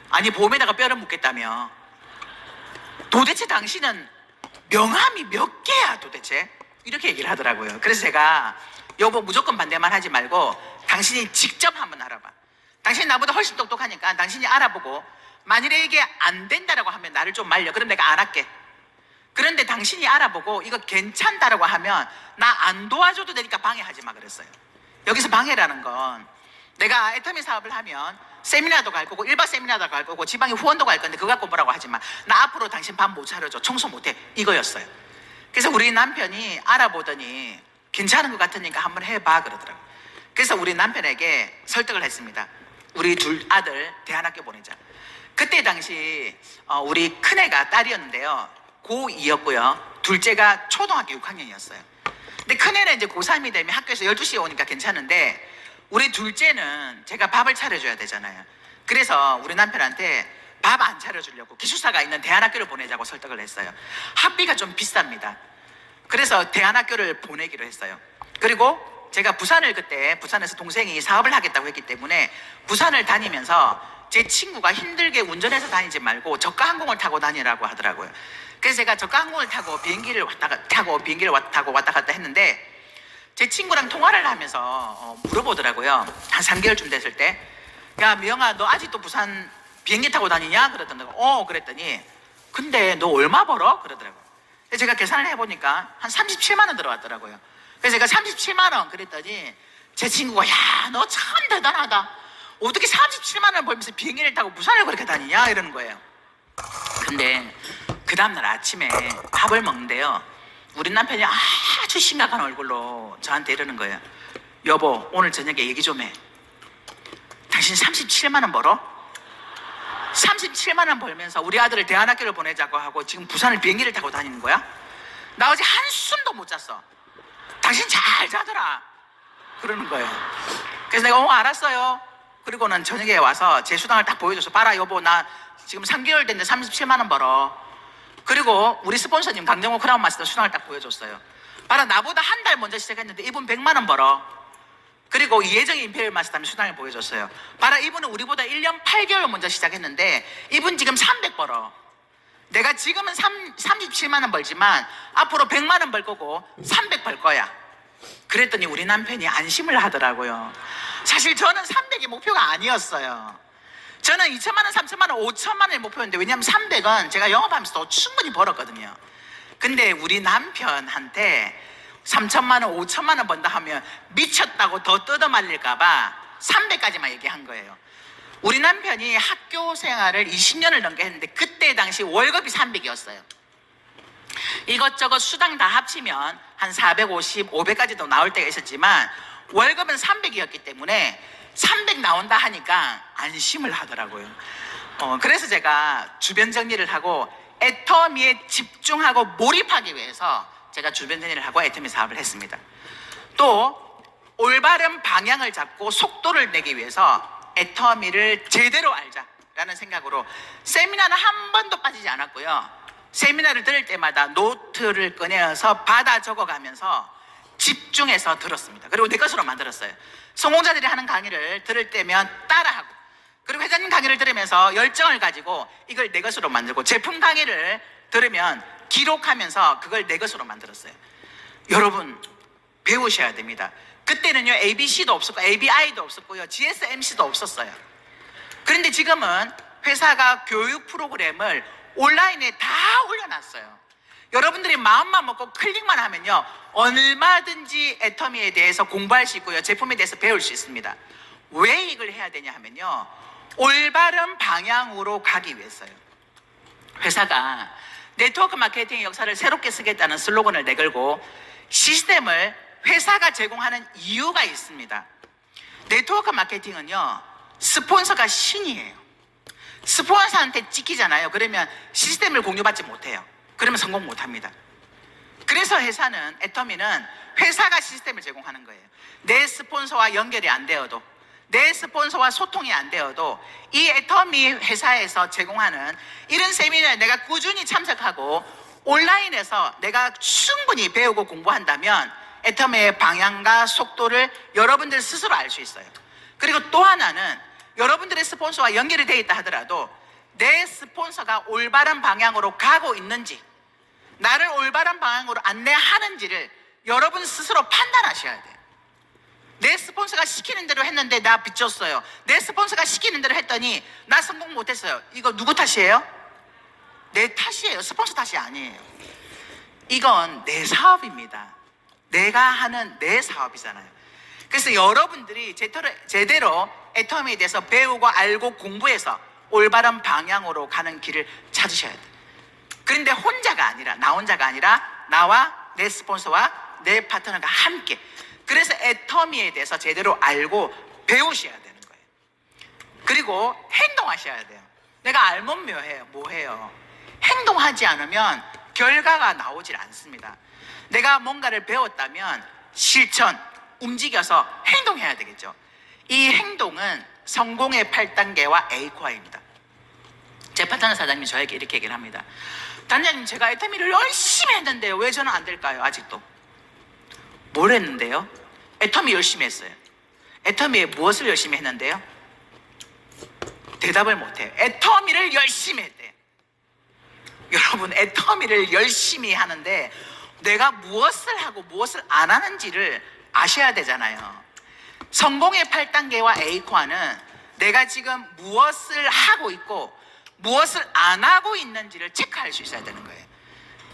[SPEAKER 1] 아니, 보험에다가 뼈를 묻겠다며. 도대체 당신은 명함이 몇 개야 도대체? 이렇게 얘기를 하더라고요. 그래서 제가 여보, 무조건 반대만 하지 말고 당신이 직접 한번 알아봐. 당신이 나보다 훨씬 똑똑하니까 당신이 알아보고 만일에 이게 안 된다라고 하면 나를 좀 말려. 그럼 내가 안 할게. 그런데 당신이 알아보고 이거 괜찮다라고 하면 나 안 도와줘도 되니까 방해하지 마 그랬어요. 여기서 방해라는 건 내가 애터미 사업을 하면 세미나도 갈 거고 1박 세미나도 갈 거고 지방에 후원도 갈 건데 그거 갖고 뭐라고 하지 마. 나 앞으로 당신 밥 못 차려줘. 청소 못해. 이거였어요. 그래서 우리 남편이 알아보더니 괜찮은 것 같으니까 한번 해봐 그러더라고요. 그래서 우리 남편에게 설득을 했습니다. 우리 둘 아들 대안학교 보내자. 그때 당시 우리 큰애가 딸이었는데요. 고2였고요. 둘째가 초등학교 6학년이었어요. 근데 큰애는 이제 고3이 되면 학교에서 12시에 오니까 괜찮은데 우리 둘째는 제가 밥을 차려줘야 되잖아요. 그래서 우리 남편한테 밥 안 차려주려고 기숙사가 있는 대안학교를 보내자고 설득을 했어요. 학비가 좀 비쌉니다. 그래서 대안학교를 보내기로 했어요. 그리고 제가 부산에서 동생이 사업을 하겠다고 했기 때문에 부산을 다니면서 제 친구가 힘들게 운전해서 다니지 말고 저가 항공을 타고 다니라고 하더라고요. 그래서 제가 저가 항공을 타고 비행기를 타고 왔다 갔다 했는데 제 친구랑 통화를 하면서 물어보더라고요. 한 3개월쯤 됐을 때, 야 미영아, 너 아직도 부산 비행기 타고 다니냐? 그랬더니 그랬더니 근데 너 얼마 벌어? 그러더라고요. 제가 계산을 해보니까 한 37만 원 들어왔더라고요. 그래서 제가 37만 원 그랬더니 제 친구가 야, 너 참 대단하다. 어떻게 37만 원 벌면서 비행기를 타고 부산을 그렇게 다니냐? 이러는 거예요. 근데 그 다음날 아침에 밥을 먹는데요. 우리 남편이 아주 심각한 얼굴로 저한테 이러는 거예요. 여보, 오늘 저녁에 얘기 좀 해. 당신 37만 원 벌어? 37만 원 벌면서 우리 아들을 대안학교를 보내자고 하고 지금 부산을 비행기를 타고 다니는 거야? 나 어제 한숨도 못 잤어. 당신 잘 자더라. 그러는 거예요. 그래서 내가 알았어요. 그리고는 저녁에 와서 제 수당을 딱 보여줘서 봐라 여보, 나 지금 3개월 됐는데 37만 원 벌어. 그리고 우리 스폰서님 강정호 크라운 마스터 수당을 딱 보여줬어요. 봐라, 나보다 한 달 먼저 시작했는데 이분 100만 원 벌어. 그리고 이혜정 임페리얼 마스터님 수당을 보여줬어요. 봐라, 이분은 우리보다 1년 8개월 먼저 시작했는데 이분 지금 300 벌어. 내가 지금은 37만 원 벌지만 앞으로 100만 원 벌 거고 300 벌 거야. 그랬더니 우리 남편이 안심을 하더라고요. 사실 저는 300이 목표가 아니었어요. 저는 2천만 원, 3천만 원, 5천만 원이 목표였는데 왜냐하면 300은 제가 영업하면서도 충분히 벌었거든요. 근데 우리 남편한테 3천만 원, 5천만 원 번다 하면 미쳤다고 더 뜯어말릴까 봐 300까지만 얘기한 거예요. 우리 남편이 학교 생활을 20년을 넘게 했는데 그때 당시 월급이 300이었어요. 이것저것 수당 다 합치면 한 450, 500까지도 나올 때가 있었지만 월급은 300이었기 때문에 300 나온다 하니까 안심을 하더라고요. 그래서 제가 주변 정리를 하고 애터미에 집중하고 몰입하기 위해서 제가 주변 정리를 하고 애터미 사업을 했습니다. 또 올바른 방향을 잡고 속도를 내기 위해서 애터미를 제대로 알자라는 생각으로 세미나는 한 번도 빠지지 않았고요. 세미나를 들을 때마다 노트를 꺼내서 받아 적어가면서 집중해서 들었습니다. 그리고 내 것으로 만들었어요. 성공자들이 하는 강의를 들을 때면 따라하고, 그리고 회장님 강의를 들으면서 열정을 가지고 이걸 내 것으로 만들고, 제품 강의를 들으면 기록하면서 그걸 내 것으로 만들었어요. 여러분 배우셔야 됩니다. 그때는요 ABC도 없었고 ABI도 없었고요 GSMC도 없었어요. 그런데 지금은 회사가 교육 프로그램을 온라인에 다 올려놨어요. 여러분들이 마음만 먹고 클릭만 하면요 얼마든지 애터미에 대해서 공부할 수 있고요 제품에 대해서 배울 수 있습니다. 왜 이걸 해야 되냐 하면요 올바른 방향으로 가기 위해서요. 회사가 네트워크 마케팅의 역사를 새롭게 쓰겠다는 슬로건을 내걸고 시스템을 회사가 제공하는 이유가 있습니다. 네트워크 마케팅은요 스폰서가 신이에요. 스폰서한테 찍히잖아요. 그러면 시스템을 공유받지 못해요. 그러면 성공 못합니다. 그래서 회사는, 애터미는 회사가 시스템을 제공하는 거예요. 내 스폰서와 연결이 안 되어도, 내 스폰서와 소통이 안 되어도 이 애터미 회사에서 제공하는 이런 세미나에 내가 꾸준히 참석하고 온라인에서 내가 충분히 배우고 공부한다면 애터미의 방향과 속도를 여러분들 스스로 알 수 있어요. 그리고 또 하나는 여러분들의 스폰서와 연결이 되어 있다 하더라도 내 스폰서가 올바른 방향으로 가고 있는지, 나를 올바른 방향으로 안내하는지를 여러분 스스로 판단하셔야 돼요. 내 스폰서가 시키는 대로 했는데 나 빚졌어요. 내 스폰서가 시키는 대로 했더니 나 성공 못했어요. 이거 누구 탓이에요? 내 탓이에요. 스폰서 탓이 아니에요. 이건 내 사업입니다. 내가 하는 내 사업이잖아요. 그래서 여러분들이 제대로 애터미에 대해서 배우고 알고 공부해서 올바른 방향으로 가는 길을 찾으셔야 돼요. 그런데 혼자가 아니라, 나 혼자가 아니라 나와 내 스폰서와 내 파트너가 함께, 그래서 애터미에 대해서 제대로 알고 배우셔야 되는 거예요. 그리고 행동하셔야 돼요. 내가 알면 뭐해요? 행동하지 않으면 결과가 나오질 않습니다. 내가 뭔가를 배웠다면 실천, 움직여서 행동해야 되겠죠. 이 행동은 성공의 8단계와 A코어입니다. 제 파트너 사장님이 저에게 이렇게 얘기를 합니다. 단장님, 제가 애터미를 열심히 했는데요. 왜 저는 안 될까요? 아직도. 뭘 했는데요? 애터미 열심히 했어요. 애터미에 무엇을 열심히 했는데요? 대답을 못해요. 애터미를 열심히 했대요. 여러분, 애터미를 열심히 하는데 내가 무엇을 하고 무엇을 안 하는지를 아셔야 되잖아요. 성공의 8단계와 A코어는 내가 지금 무엇을 하고 있고 무엇을 안 하고 있는지를 체크할 수 있어야 되는 거예요.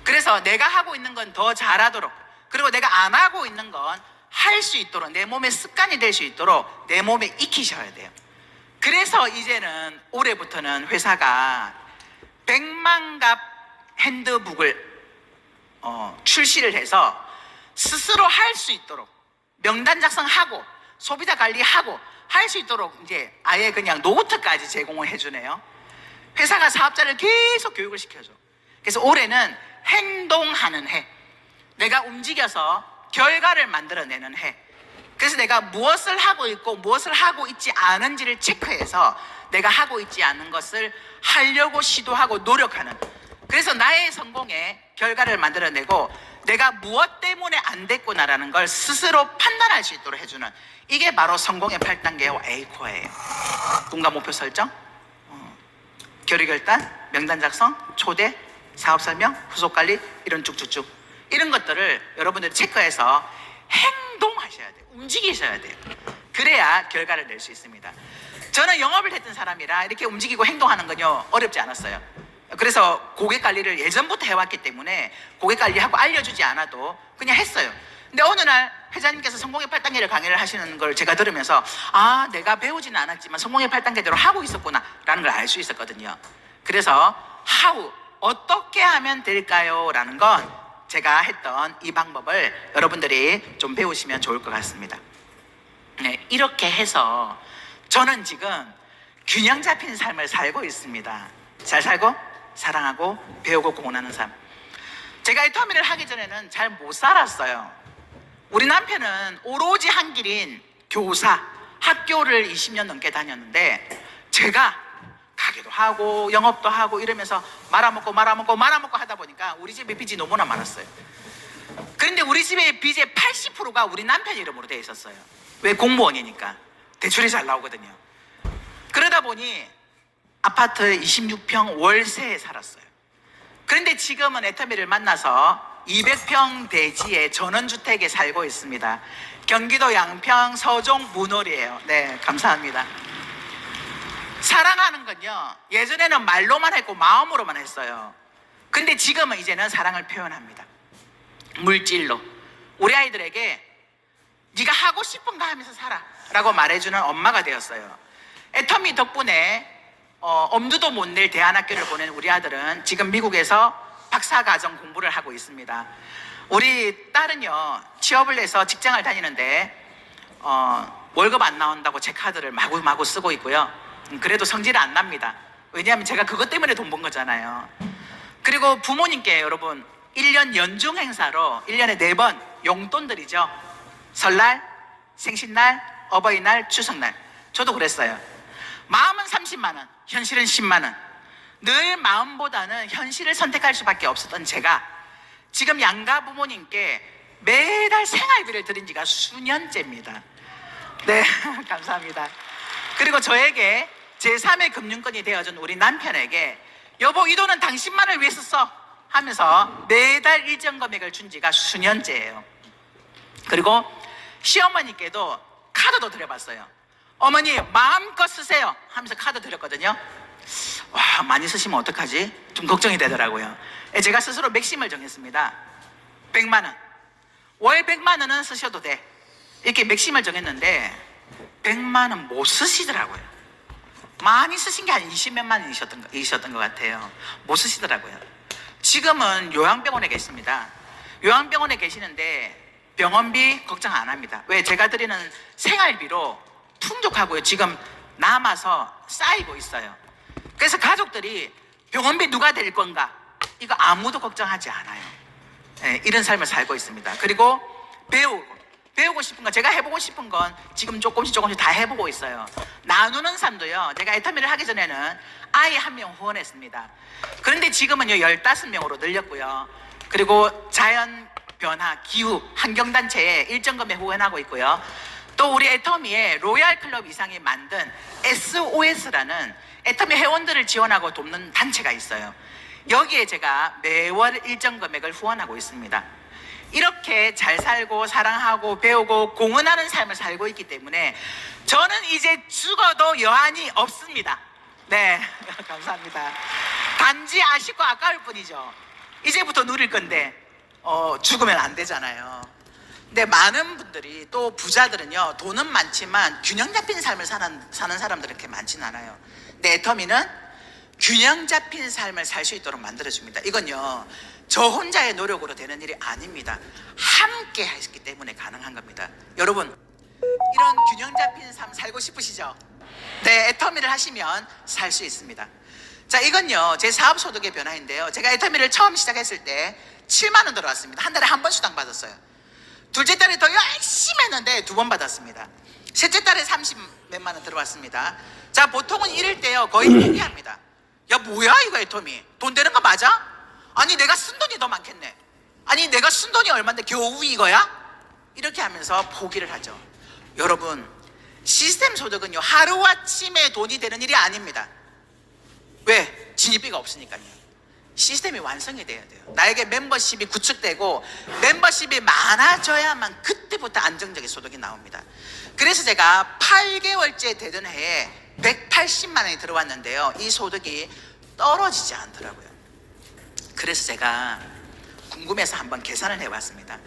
[SPEAKER 1] 그래서 내가 하고 있는 건 더 잘하도록, 그리고 내가 안 하고 있는 건 할 수 있도록, 내 몸의 습관이 될 수 있도록 내 몸에 익히셔야 돼요. 그래서 이제는 올해부터는 회사가 100만 갑 핸드북을 출시를 해서 스스로 할 수 있도록 명단 작성하고 소비자 관리하고 할 수 있도록 이제 아예 그냥 노트까지 제공을 해주네요. 회사가 사업자를 계속 교육을 시켜줘. 그래서 올해는 행동하는 해, 내가 움직여서 결과를 만들어내는 해. 그래서 내가 무엇을 하고 있고 무엇을 하고 있지 않은지를 체크해서 내가 하고 있지 않은 것을 하려고 시도하고 노력하는, 그래서 나의 성공의 결과를 만들어내고 내가 무엇 때문에 안 됐구나라는 걸 스스로 판단할 수 있도록 해주는, 이게 바로 성공의 8단계와 A코어예요. 꿈과 목표 설정, 결의결단, 명단 작성, 초대, 사업 설명, 후속 관리, 이런 쭉쭉쭉 이런 것들을 여러분들이 체크해서 행동하셔야 돼요. 움직이셔야 돼요. 그래야 결과를 낼 수 있습니다. 저는 영업을 했던 사람이라 이렇게 움직이고 행동하는 건요 어렵지 않았어요. 그래서 고객 관리를 예전부터 해왔기 때문에 고객 관리하고 알려주지 않아도 그냥 했어요. 근데 어느 날 회장님께서 성공의 8단계를 강의를 하시는 걸 제가 들으면서 아, 내가 배우지는 않았지만 성공의 8단계대로 하고 있었구나 라는 걸 알 수 있었거든요. 그래서 how, 어떻게 하면 될까요? 라는 건 제가 했던 이 방법을 여러분들이 좀 배우시면 좋을 것 같습니다. 네, 이렇게 해서 저는 지금 균형 잡힌 삶을 살고 있습니다. 잘 살고 사랑하고 배우고 공헌하는 삶. 제가 이 터미를 하기 전에는 잘 못 살았어요. 우리 남편은 오로지 한 길인 교사, 학교를 20년 넘게 다녔는데 제가 가게도 하고 영업도 하고 이러면서 말아먹고 하다 보니까 우리 집에 빚이 너무나 많았어요. 그런데 우리 집의 빚의 80%가 우리 남편 이름으로 되어 있었어요. 왜? 공무원이니까 대출이 잘 나오거든요. 그러다 보니 아파트 26평 월세에 살았어요. 그런데 지금은 애터미를 만나서 200평 대지의 전원주택에 살고 있습니다. 경기도 양평 서종 문월이에요. 네, 감사합니다. 사랑하는 건요, 예전에는 말로만 했고 마음으로만 했어요. 근데 지금은 이제는 사랑을 표현합니다. 물질로. 우리 아이들에게 네가 하고 싶은 거 하면서 살아 라고 말해주는 엄마가 되었어요. 애터미 덕분에 엄두도 못 낼 대안학교를 보낸 우리 아들은 지금 미국에서 박사과정 공부를 하고 있습니다. 우리 딸은요, 취업을 해서 직장을 다니는데 월급 안 나온다고 제 카드를 마구마구 쓰고 있고요. 그래도 성질은 안 납니다. 왜냐하면 제가 그것 때문에 돈 번 거잖아요. 그리고 부모님께 여러분 1년 연중 행사로 1년에 4번 용돈 드리죠. 설날, 생신날, 어버이날, 추석날. 저도 그랬어요. 마음은 30만 원, 현실은 10만 원. 늘 마음보다는 현실을 선택할 수밖에 없었던 제가 지금 양가 부모님께 매달 생활비를 드린 지가 수년째입니다. 네, 감사합니다. 그리고 저에게 제3의 금융권이 되어준 우리 남편에게 여보, 이 돈은 당신만을 위해서 써 하면서 매달 일정 금액을 준 지가 수년째예요. 그리고 시어머니께도 카드도 드려봤어요. 어머니 마음껏 쓰세요 하면서 카드 드렸거든요. 와, 많이 쓰시면 어떡하지? 좀 걱정이 되더라고요. 제가 스스로 맥심을 정했습니다. 100만 원, 월 100만 원은 쓰셔도 돼, 이렇게 맥심을 정했는데 100만 원 못 쓰시더라고요. 많이 쓰신 게 한 20몇만 원이셨던 것 같아요. 못 쓰시더라고요. 지금은 요양병원에 계십니다. 요양병원에 계시는데 병원비 걱정 안 합니다. 왜? 제가 드리는 생활비로 풍족하고요. 지금 남아서 쌓이고 있어요. 그래서 가족들이 병원비 누가 될 건가? 이거 아무도 걱정하지 않아요. 네, 이런 삶을 살고 있습니다. 그리고 배우고 싶은 거, 제가 해보고 싶은 건 지금 조금씩 다 해보고 있어요. 나누는 삶도요, 제가 애터미를 하기 전에는 아이 1명 후원했습니다. 그런데 지금은요 15명으로 늘렸고요. 그리고 자연 변화, 기후, 환경단체에 일정 금액 후원하고 있고요. 또 우리 애터미의 로얄 클럽 이상이 만든 SOS라는 애터미 회원들을 지원하고 돕는 단체가 있어요. 여기에 제가 매월 일정 금액을 후원하고 있습니다. 이렇게 잘 살고 사랑하고 배우고 공헌하는 삶을 살고 있기 때문에 저는 이제 죽어도 여한이 없습니다. 네, 감사합니다. 단지 아쉽고 아까울 뿐이죠. 이제부터 누릴 건데 죽으면 안 되잖아요. 근데 많은 분들이, 또 부자들은요, 돈은 많지만 균형 잡힌 삶을 사는 사람들은 그렇게 많지는 않아요. 근데 애터미는 균형 잡힌 삶을 살 수 있도록 만들어줍니다. 이건요, 저 혼자의 노력으로 되는 일이 아닙니다. 함께 했기 때문에 가능한 겁니다. 여러분, 이런 균형 잡힌 삶 살고 싶으시죠? 네, 애터미를 하시면 살 수 있습니다. 자, 이건요, 제 사업소득의 변화인데요. 제가 애터미를 처음 시작했을 때 7만 원 들어왔습니다. 한 달에 한 번 수당 받았어요. 둘째 달에 더 열심히 했는데 2번 받았습니다. 셋째 달에 30 몇만 원 들어왔습니다. 자, 보통은 이럴 때요, 거의 포기합니다. 야, 뭐야 이거 애터미, 돈 되는 거 맞아? 아니 내가 쓴 돈이 더 많겠네. 아니 내가 쓴 돈이 얼마인데 겨우 이거야? 이렇게 하면서 포기를 하죠. 여러분, 시스템 소득은요, 하루아침에 돈이 되는 일이 아닙니다. 왜? 진입비가 없으니까요. 시스템이 완성이 돼야 돼요. 나에게 멤버십이 구축되고 멤버십이 많아져야만 그때부터 안정적인 소득이 나옵니다. 그래서 제가 8개월째 되던 해에 180만 원이 들어왔는데요, 이 소득이 떨어지지 않더라고요. 그래서 제가 궁금해서 한번 계산을 해봤습니다.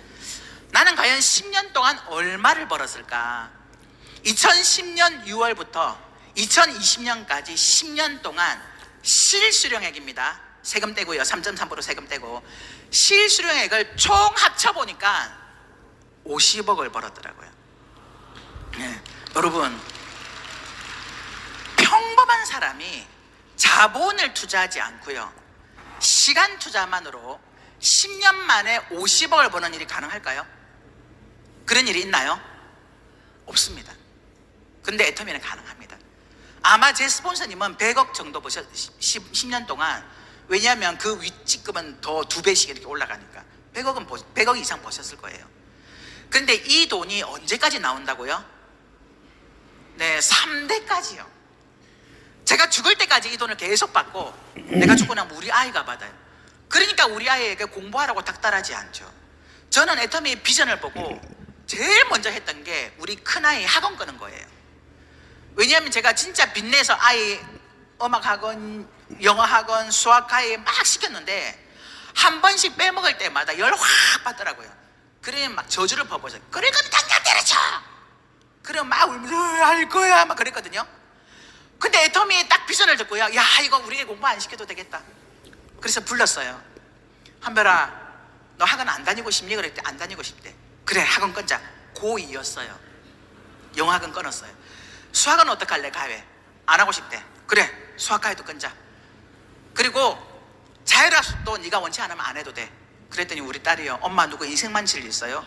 [SPEAKER 1] 나는 과연 10년 동안 얼마를 벌었을까? 2010년 6월부터 2020년까지 10년 동안 실수령액입니다. 세금 떼고요. 3.3% 세금 떼고 실수령액을 총 합쳐보니까 50억을 벌었더라고요. 네. 여러분, 평범한 사람이 자본을 투자하지 않고요, 시간 투자만으로 10년 만에 50억을 버는 일이 가능할까요? 그런 일이 있나요? 없습니다. 근데 애터미는 가능합니다. 아마 제 스폰서님은 100억 정도 버셨, 10년 동안. 왜냐하면 그 윗직급은 더 2배씩 이렇게 올라가니까 100억 이상 버셨을 거예요. 근데 이 돈이 언제까지 나온다고요? 네, 3대까지요. 제가 죽을 때까지 이 돈을 계속 받고 내가 죽고 나면 우리 아이가 받아요. 그러니까 우리 아이에게 공부하라고 닥달하지 않죠. 저는 애터미의 비전을 보고 제일 먼저 했던 게 우리 큰아이 학원 끄는 거예요. 왜냐하면 제가 진짜 빚내서 아이 음악학원, 영어학원, 수학학원 막 시켰는데 한 번씩 빼먹을 때마다 열 확 받더라고요. 그러면 막 저주를 퍼부어서 그럴 거면 당장 때려쳐! 그러면 막 울면서 할 거야 막 그랬거든요. 근데 애터미의 딱 비전을 듣고요, 야 이거 우리 애 공부 안 시켜도 되겠다. 그래서 불렀어요. 한별아, 너 학원 안 다니고 싶니? 그랬더니 안 다니고 싶대. 그래, 학원 끊자. 고2였어요. 영어학원 끊었어요. 수학은 어떡할래? 가회 안 하고 싶대. 그래, 수학가회도 끊자. 그리고 자율학습도 네가 원치 않으면 안 해도 돼. 그랬더니 우리 딸이요, 엄마 누구 인생만 질 있어요?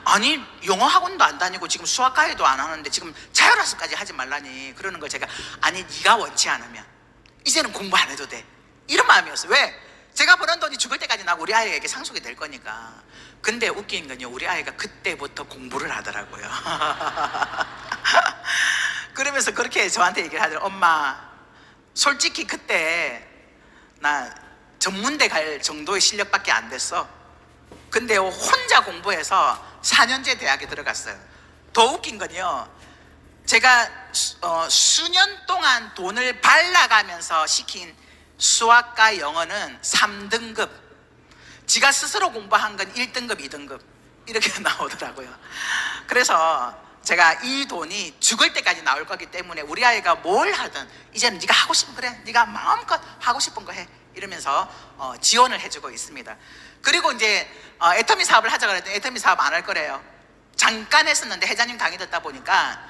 [SPEAKER 1] 아니 영어학원도 안 다니고 지금 수학가회도 안 하는데 지금 자율학습까지 하지 말라니. 그러는 걸 제가, 아니 네가 원치 않으면 이제는 공부 안 해도 돼, 이런 마음이었어요. 왜? 제가 버는 돈이 죽을 때까지 나 우리 아이에게 상속이 될 거니까. 근데 웃긴 건요, 우리 아이가 그때부터 공부를 하더라고요. 그러면서 그렇게 저한테 얘기를 하더라고요. 엄마, 솔직히 그때 나 전문대 갈 정도의 실력밖에 안 됐어. 근데 혼자 공부해서 4년제 대학에 들어갔어요. 더 웃긴 건요, 제가 수년 동안 돈을 발라가면서 시킨 수학과 영어는 3등급, 지가 스스로 공부한 건 1등급, 2등급 이렇게 나오더라고요. 그래서 제가 이 돈이 죽을 때까지 나올 거기 때문에 우리 아이가 뭘 하든 이제는 네가 하고 싶은, 그래 네가 마음껏 하고 싶은 거 해, 이러면서 지원을 해주고 있습니다. 그리고 이제 애터미 사업을 하자 그랬더니 애터미 사업 안 할 거래요. 잠깐 했었는데 회장님 강의 듣다 보니까,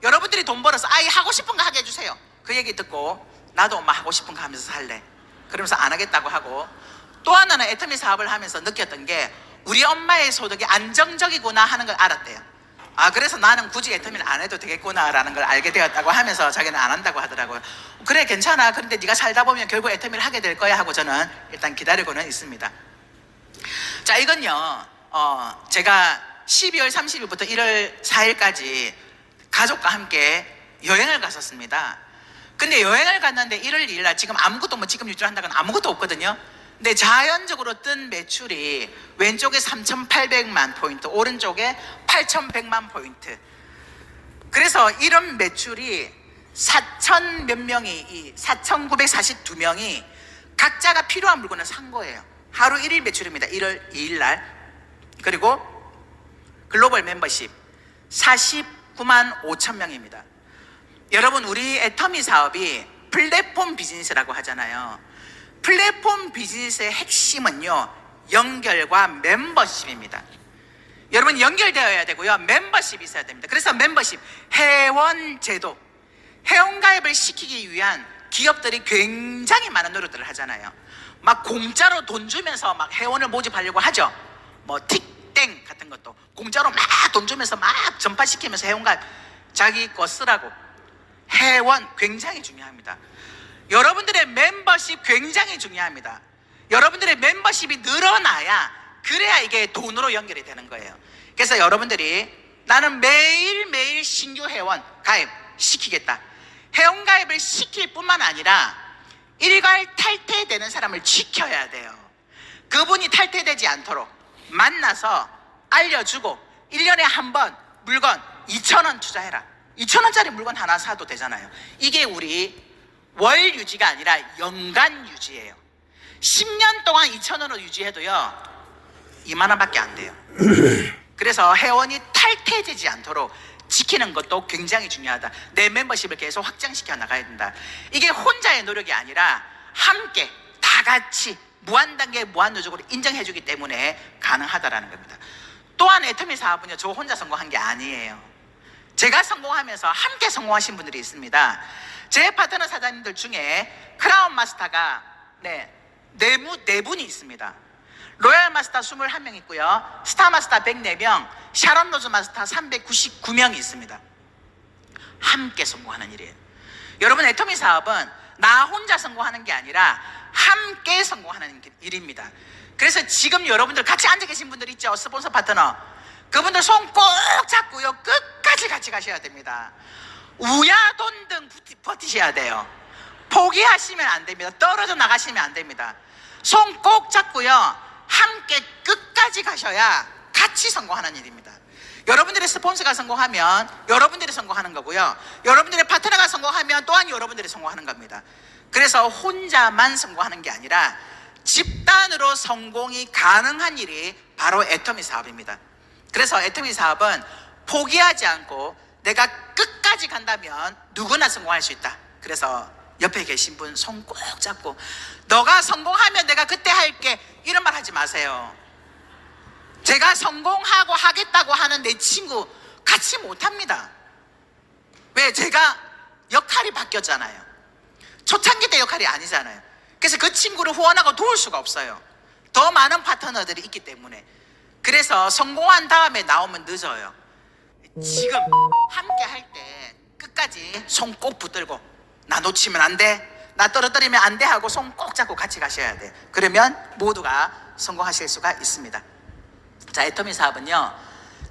[SPEAKER 1] 여러분들이 돈 벌어서 아이 하고 싶은 거 하게 해주세요. 그 얘기 듣고 나도 엄마 하고 싶은 거 하면서 살래, 그러면서 안 하겠다고 하고, 또 하나는 애터미 사업을 하면서 느꼈던 게 우리 엄마의 소득이 안정적이구나 하는 걸 알았대요. 아, 그래서 나는 굳이 애터미는 안 해도 되겠구나 라는 걸 알게 되었다고 하면서 자기는 안 한다고 하더라고요. 그래, 괜찮아. 그런데 네가 살다 보면 결국 애터미를 하게 될 거야 하고 저는 일단 기다리고는 있습니다. 자, 이건요, 제가 12월 30일부터 1월 4일까지 가족과 함께 여행을 갔었습니다. 근데 여행을 갔는데 1월 2일 날 지금 아무것도, 뭐 지금 유출한다거나 아무것도 없거든요. 근데 자연적으로 뜬 매출이 왼쪽에 3,800만 포인트, 오른쪽에 8,100만 포인트. 그래서 이런 매출이 4천 몇 명이, 4,942명이 각자가 필요한 물건을 산 거예요. 하루 1일 매출입니다. 1월 2일 날. 그리고 글로벌 멤버십 49만 5천 명입니다. 여러분, 우리 애터미 사업이 플랫폼 비즈니스라고 하잖아요. 플랫폼 비즈니스의 핵심은요, 연결과 멤버십입니다. 여러분, 연결되어야 되고요, 멤버십이 있어야 됩니다. 그래서 멤버십, 회원 제도, 회원가입을 시키기 위한 기업들이 굉장히 많은 노력들을 하잖아요. 막 공짜로 돈 주면서 막 회원을 모집하려고 하죠. 뭐 틱땡 같은 것도 공짜로 막 돈 주면서 막 전파시키면서 회원가입, 자기 거 쓰라고. 회원 굉장히 중요합니다. 여러분들의 멤버십 굉장히 중요합니다. 여러분들의 멤버십이 늘어나야, 그래야 이게 돈으로 연결이 되는 거예요. 그래서 여러분들이 나는 매일매일 신규 회원 가입 시키겠다. 회원 가입을 시킬 뿐만 아니라 일괄 탈퇴되는 사람을 지켜야 돼요. 그분이 탈퇴되지 않도록 만나서 알려주고 1년에 한 번 물건 2,000원 투자해라. 2,000원짜리 물건 하나 사도 되잖아요. 이게 우리 월 유지가 아니라 연간 유지예요. 10년 동안 2,000원으로 유지해도요, 2만 원밖에 안 돼요. 그래서 회원이 탈퇴되지 않도록 지키는 것도 굉장히 중요하다. 내 멤버십을 계속 확장시켜 나가야 된다. 이게 혼자의 노력이 아니라 함께 다 같이 무한단계 무한노적으로 인정해주기 때문에 가능하다라는 겁니다. 또한 애터미 사업은요, 저 혼자 성공한 게 아니에요. 제가 성공하면서 함께 성공하신 분들이 있습니다. 제 파트너 사장님들 중에 크라운 마스터가 네 분이 있습니다. 로얄 마스터 21명 있고요, 스타 마스터 104명, 샤론 로즈 마스터 399명이 있습니다. 함께 성공하는 일이에요. 여러분, 애터미 사업은 나 혼자 성공하는 게 아니라 함께 성공하는 일입니다. 그래서 지금 여러분들 같이 앉아 계신 분들 있죠, 스폰서 파트너. 그분들 손 꼭 잡고요, 끝까지 같이 가셔야 됩니다. 우야돈등 버티셔야 돼요. 포기하시면 안 됩니다. 떨어져 나가시면 안 됩니다. 손 꼭 잡고요, 함께 끝까지 가셔야 같이 성공하는 일입니다. 여러분들의 스폰서가 성공하면 여러분들이 성공하는 거고요, 여러분들의 파트너가 성공하면 또한 여러분들이 성공하는 겁니다. 그래서 혼자만 성공하는 게 아니라 집단으로 성공이 가능한 일이 바로 애터미 사업입니다. 그래서 애터미 사업은 포기하지 않고 내가 끝까지 간다면 누구나 성공할 수 있다. 그래서 옆에 계신 분 손 꼭 잡고, 너가 성공하면 내가 그때 할게, 이런 말 하지 마세요. 제가 성공하고 하겠다고 하는 내 친구 같이 못합니다. 왜? 제가 역할이 바뀌었잖아요. 초창기 때 역할이 아니잖아요. 그래서 그 친구를 후원하고 도울 수가 없어요. 더 많은 파트너들이 있기 때문에. 그래서 성공한 다음에 나오면 늦어요. 지금 함께 할 때 끝까지 손 꼭 붙들고, 나 놓치면 안 돼, 나 떨어뜨리면 안 돼 하고 손 꼭 잡고 같이 가셔야 돼. 그러면 모두가 성공하실 수가 있습니다. 자, 애터미 사업은요,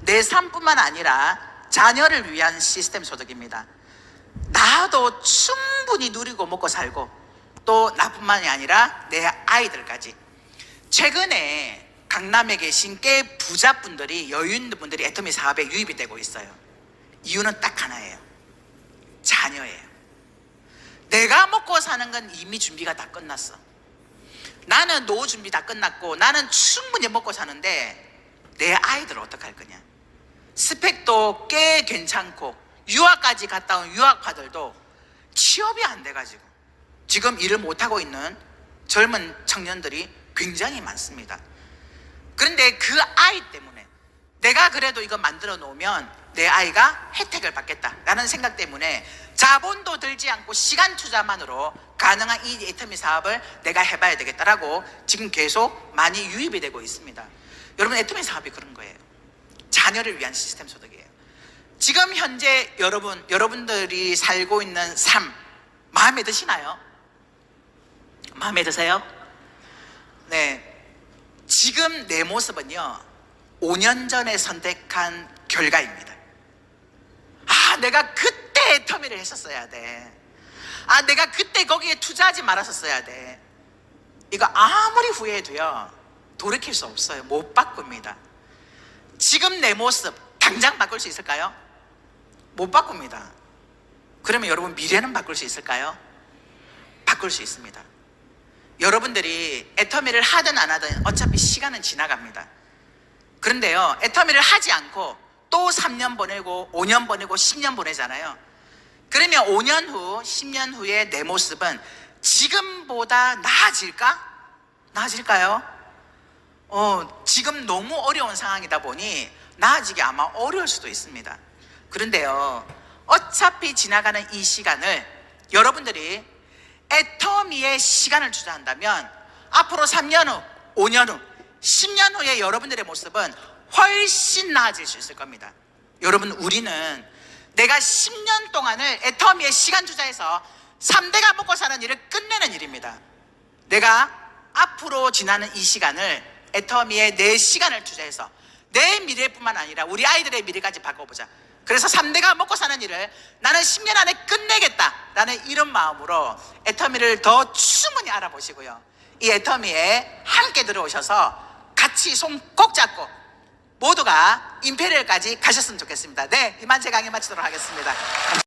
[SPEAKER 1] 내 삶뿐만 아니라 자녀를 위한 시스템 소득입니다. 나도 충분히 누리고 먹고 살고, 또 나뿐만이 아니라 내 아이들까지. 최근에 강남에 계신 꽤 부자분들이, 여유 있는 분들이 애터미 사업에 유입이 되고 있어요. 이유는 딱 하나예요. 자녀예요. 내가 먹고 사는 건 이미 준비가 다 끝났어. 나는 노후 준비 다 끝났고 나는 충분히 먹고 사는데 내 아이들 어떡할 거냐. 스펙도 꽤 괜찮고 유학까지 갔다 온 유학파들도 취업이 안 돼가지고 지금 일을 못하고 있는 젊은 청년들이 굉장히 많습니다. 그런데 그 아이 때문에 내가 그래도 이거 만들어 놓으면 내 아이가 혜택을 받겠다라는 생각 때문에 자본도 들지 않고 시간 투자만으로 가능한 이 애터미 사업을 내가 해봐야 되겠다라고 지금 계속 많이 유입이 되고 있습니다. 여러분, 애터미 사업이 그런 거예요. 자녀를 위한 시스템 소득이에요. 지금 현재 여러분들이 살고 있는 삶 마음에 드시나요? 마음에 드세요? 네. 지금 내 모습은요, 5년 전에 선택한 결과입니다. 내가 그때 애터미를 했었어야 돼. 내가 그때 거기에 투자하지 말았었어야 돼. 이거 아무리 후회해도요, 돌이킬 수 없어요. 못 바꿉니다. 지금 내 모습 당장 바꿀 수 있을까요? 못 바꿉니다. 그러면 여러분, 미래는 바꿀 수 있을까요? 바꿀 수 있습니다. 여러분들이 애터미를 하든 안 하든 어차피 시간은 지나갑니다. 그런데요, 애터미를 하지 않고 또 3년 보내고 5년 보내고 10년 보내잖아요. 그러면 5년 후 10년 후에 내 모습은 지금보다 나아질까? 나아질까요? 지금 너무 어려운 상황이다 보니 나아지기 아마 어려울 수도 있습니다. 그런데요, 어차피 지나가는 이 시간을 여러분들이 애터미에 시간을 투자한다면 앞으로 3년 후, 5년 후, 10년 후에 여러분들의 모습은 훨씬 나아질 수 있을 겁니다. 여러분, 우리는 내가 10년 동안을 애터미에 시간 투자해서 3대가 먹고 사는 일을 끝내는 일입니다. 내가 앞으로 지나는 이 시간을 애터미에 내 시간을 투자해서 내 미래뿐만 아니라 우리 아이들의 미래까지 바꿔보자. 그래서 3대가 먹고 사는 일을 나는 10년 안에 끝내겠다라는 이런 마음으로 애터미를 더 충분히 알아보시고요, 이 애터미에 함께 들어오셔서 같이 손 꼭 잡고 모두가 임페리얼까지 가셨으면 좋겠습니다. 네, 이만 제 강의 마치도록 하겠습니다.